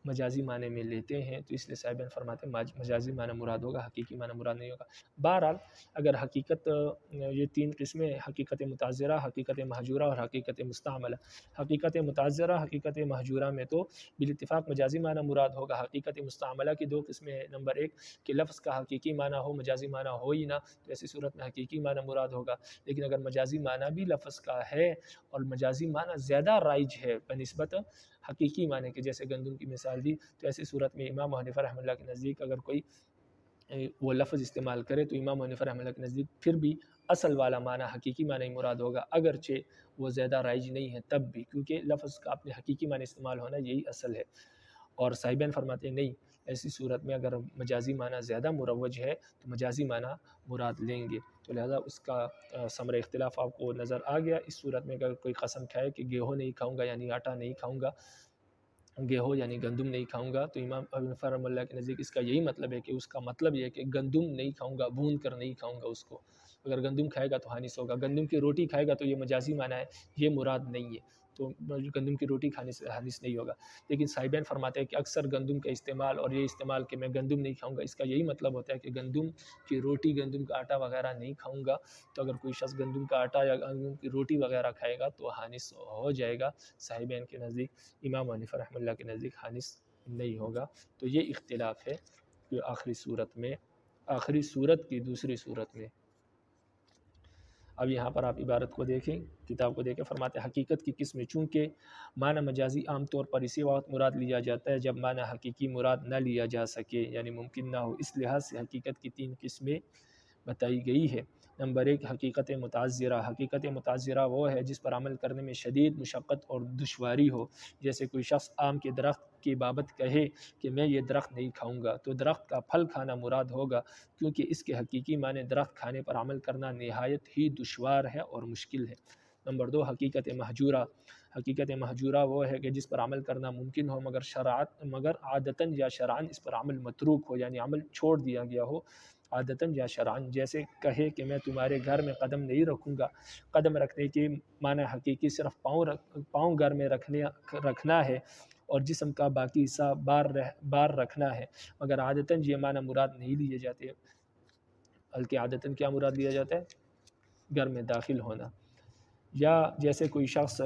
مجازی معنی میں لیتے ہیں، تو اس لیے صاحبین فرماتے ہیں مجازی معنی مراد ہوگا، حقیقی معنی مراد نہیں ہوگا۔ بہرحال اگر حقیقت، یہ تین قسمیں، حقیقت متعذرہ، حقیقت مہجورہ اور حقیقت مستعملہ۔ حقیقت متعذرہ، حقیقت مہجورہ میں تو بالاتفاق مجازی معنی مراد ہوگا۔ حقیقت مستعملہ کی دو قسمیں ہیں، نمبر ایک کہ لفظ کا حقیقی معنی ہو، مجازی معنی ہو ہی نہ، تو ایسی صورت میں حقیقی معنی مراد ہوگا، لیکن اگر مجازی معنی بھی لفظ کا ہے اور مجازی معنی زیادہ رائج ہے بنسبت حقیقی معنی کے، جیسے گندم کی مثال دی، تو ایسی صورت میں امام ابو حنیفہ رحمہ اللہ کے نزدیک اگر کوئی وہ لفظ استعمال کرے تو امام حنیفہ رحمۃ اللہ کے نزدیک پھر بھی اصل والا معنی حقیقی معنی ہی مراد ہوگا، اگرچہ وہ زیادہ رائج نہیں ہے تب بھی، کیونکہ لفظ کا اپنے حقیقی معنی استعمال ہونا یہی اصل ہے۔ اور صاحبین فرماتے ہیں نہیں، ایسی صورت میں اگر مجازی معنی زیادہ مروج ہے تو مجازی معنی مراد لیں گے، تو لہذا اس کا ثمرہ اختلاف آپ کو نظر آ گیا۔ اس صورت میں اگر کوئی قسم کھائے کہ گیہوں نہیں کھاؤں گا یعنی آٹا نہیں کھاؤں گا، گیہوں یعنی گندم نہیں کھاؤں گا، تو امام ابو حنیفہ رحمۃ اللہ کے نزدیک اس کا یہی مطلب ہے کہ اس کا مطلب یہ ہے کہ گندم نہیں کھاؤں گا، بھون کر نہیں کھاؤں گا اس کو، اگر گندم کھائے گا تو حانث ہوگا، گندم کی روٹی کھائے گا تو یہ مجازی معنی ہے، یہ مراد نہیں ہے، تو گندم کی روٹی کھانے سے حانث نہیں ہوگا۔ لیکن صاحبین فرماتے ہیں کہ اکثر گندم کا استعمال اور یہ استعمال کہ میں گندم نہیں کھاؤں گا، اس کا یہی مطلب ہوتا ہے کہ گندم کی روٹی، گندم کا آٹا وغیرہ نہیں کھاؤں گا، تو اگر کوئی شخص گندم کا آٹا یا گندم کی روٹی وغیرہ کھائے گا تو حانث ہو جائے گا۔ صاحبین کے نزدیک، امام حنیفہ رحمۃ اللہ کے نزدیک حانث نہیں ہوگا۔ تو یہ اختلاف ہے کہ آخری صورت کی دوسری صورت میں۔ اب یہاں پر آپ عبارت کو دیکھیں، کتاب کو دیکھیں، فرماتے ہیں حقیقت کی قسم، چونکہ معنی مجازی عام طور پر اسی وقت مراد لیا جاتا ہے جب معنی حقیقی مراد نہ لیا جا سکے، یعنی ممکن نہ ہو، اس لحاظ سے حقیقت کی 3 قسمیں بتائی گئی ہے۔ نمبر 1، حقیقت متعذرہ۔ حقیقت متعذرہ وہ ہے جس پر عمل کرنے میں شدید مشقت اور دشواری ہو، جیسے کوئی شخص آم کے درخت کی بابت کہے کہ میں یہ درخت نہیں کھاؤں گا، تو درخت کا پھل کھانا مراد ہوگا، کیونکہ اس کے حقیقی معنی درخت کھانے پر عمل کرنا نہایت ہی دشوار ہے اور مشکل ہے۔ نمبر 2، حقیقت مہجورہ۔ حقیقت مہجورہ وہ ہے کہ جس پر عمل کرنا ممکن ہو مگر عادتاً یا شرعاً اس پر عمل متروک ہو، یعنی عمل چھوڑ دیا گیا ہو عادتاً یا شرعاً، جیسے کہے کہ میں تمہارے گھر میں قدم نہیں رکھوں گا۔ قدم رکھنے کے معنی حقیقی صرف پاؤں گھر میں رکھنا ہے اور جسم کا باقی حصہ بار رکھنا ہے، مگر عادتاً یہ معنی مراد نہیں لیے جاتے، بلکہ عادتاً کیا مراد لیا جاتا ہے؟ گھر میں داخل ہونا۔ یا جیسے کوئی شخص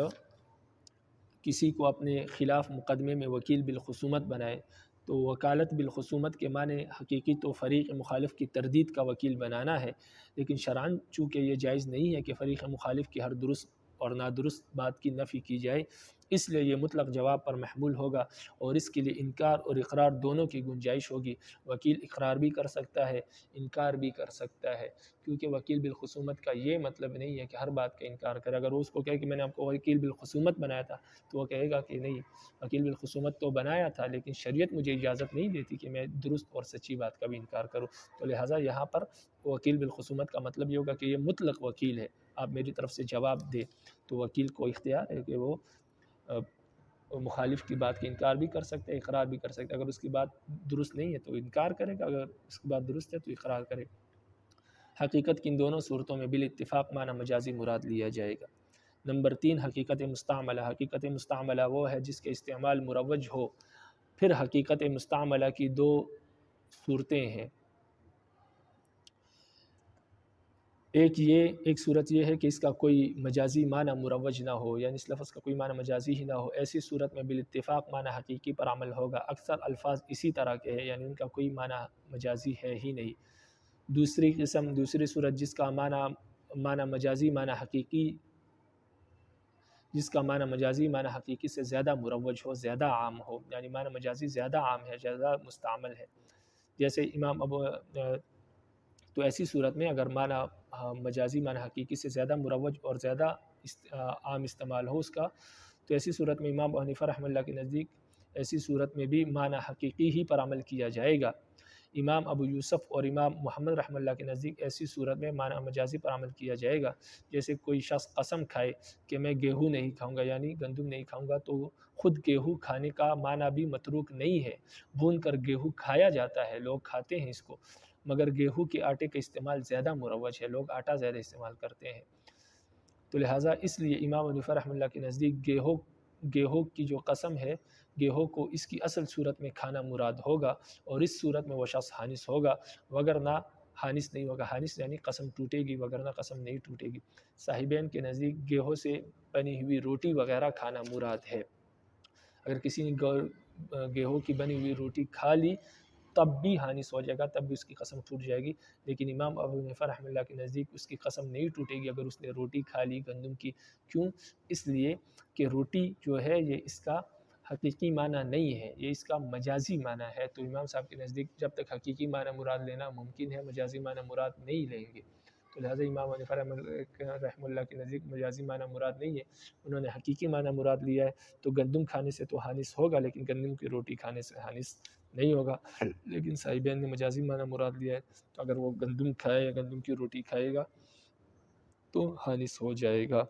کسی کو اپنے خلاف مقدمے میں وکیل بالخصومت بنائے، تو وکالت بالخصومت کے معنی حقیقی تو فریق مخالف کی تردید کا وکیل بنانا ہے، لیکن شرعاً چونکہ یہ جائز نہیں ہے کہ فریق مخالف کی ہر درست اور نادرست بات کی نفی کی جائے، اس لیے یہ مطلق جواب پر محمول ہوگا اور اس کے لیے انکار اور اقرار دونوں کی گنجائش ہوگی۔ وکیل اقرار بھی کر سکتا ہے، انکار بھی کر سکتا ہے، کیونکہ وکیل بالخصومت کا یہ مطلب نہیں ہے کہ ہر بات کا انکار کرے۔ اگر وہ اس کو کہے کہ میں نے آپ کو وکیل بالخصومت بنایا تھا، تو وہ کہے گا کہ نہیں، وکیل بالخصومت تو بنایا تھا لیکن شریعت مجھے اجازت نہیں دیتی کہ میں درست اور سچی بات کا بھی انکار کروں، تو لہٰذا یہاں پر وکیل بالخصومت کا مطلب یہ ہوگا کہ یہ مطلق وکیل ہے، آپ میری طرف سے جواب دے، تو وکیل کو اختیار ہے کہ وہ مخالف کی بات کا انکار بھی کر سکتے ہیں، اقرار بھی کر سکتے ہیں۔ اگر اس کی بات درست نہیں ہے تو انکار کرے گا، اگر اس کی بات درست ہے تو اقرار کرے گا۔ حقیقت کی ان دونوں صورتوں میں بالاتفاق معنی مجازی مراد لیا جائے گا۔ نمبر 3، حقیقت مستعملہ۔ حقیقت مستعملہ وہ ہے جس کے استعمال مروج ہو۔ پھر حقیقت مستعملہ کی 2 صورتیں ہیں، ایک صورت یہ ہے کہ اس کا کوئی مجازی معنی مروج نہ ہو، یعنی اس لفظ کا کوئی معنی مجازی ہی نہ ہو، ایسی صورت میں بالاتفاق معنی حقیقی پر عمل ہوگا۔ اکثر الفاظ اسی طرح کے ہیں، یعنی ان کا کوئی معنی مجازی ہے ہی نہیں۔ دوسری صورت جس کا معنی مجازی معنی حقیقی سے زیادہ مروج ہو، زیادہ عام ہو، یعنی معنی مجازی زیادہ عام ہے، زیادہ مستعمل ہے، جیسے تو ایسی صورت میں اگر مجازی معنی حقیقی سے زیادہ مروج اور زیادہ عام استعمال ہو اس کا، تو ایسی صورت میں امام ابو حنیفہ رحمۃ اللہ کے نزدیک ایسی صورت میں بھی معنی حقیقی ہی پر عمل کیا جائے گا۔ امام ابو یوسف اور امام محمد رحمۃ اللہ کے نزدیک ایسی صورت میں معنی مجازی پر عمل کیا جائے گا، جیسے کوئی شخص قسم کھائے کہ میں گیہوں نہیں کھاؤں گا، یعنی گندم نہیں کھاؤں گا، تو خود گیہوں کھانے کا معنی بھی متروک نہیں ہے، بھون کر گیہوں کھایا جاتا ہے، لوگ کھاتے ہیں اس کو، مگر گیہوں کے آٹے کا استعمال زیادہ مروج ہے، لوگ آٹا زیادہ استعمال کرتے ہیں، تو لہٰذا اس لیے امام حنیفہ رحمۃ اللہ کے نزدیک گیہوں کی جو قسم ہے، گیہوں کو اس کی اصل صورت میں کھانا مراد ہوگا، اور اس صورت میں وہ شخص حانث ہوگا، وگرنہ حانث نہیں ہوگا۔ حانث یعنی قسم ٹوٹے گی، وگرنہ قسم نہیں ٹوٹے گی۔ صاحبین کے نزدیک گیہوں سے بنی ہوئی روٹی وغیرہ کھانا مراد ہے۔ اگر کسی نے گیہوں کی بنی ہوئی روٹی کھا لی تب بھی حانث ہو جائے گا، تب بھی اس کی قسم ٹوٹ جائے گی، لیکن امام ابو حنیفہ رحمۃ اللہ کے نزدیک اس کی قسم نہیں ٹوٹے گی اگر اس نے روٹی کھا لی گندم کی۔ کیوں؟ اس لیے کہ روٹی جو ہے یہ اس کا حقیقی معنی نہیں ہے، یہ اس کا مجازی معنی ہے۔ تو امام صاحب کے نزدیک جب تک حقیقی معنی مراد لینا ممکن ہے، مجازی معنی مراد نہیں لیں گے۔ تو لہٰذا امام حنیفہ رحمہ اللہ کے نزدیک مجازی معنی مراد نہیں ہے، انہوں نے حقیقی معنی مراد لیا ہے۔ تو گندم کھانے سے تو حانث ہوگا، لیکن گندم کی روٹی کھانے سے حانث نہیں ہوگا۔ لیکن صاحبین نے مجازی معنی مراد لیا ہے، تو اگر وہ گندم کھائے یا گندم کی روٹی کھائے گا تو حانث ہو جائے گا۔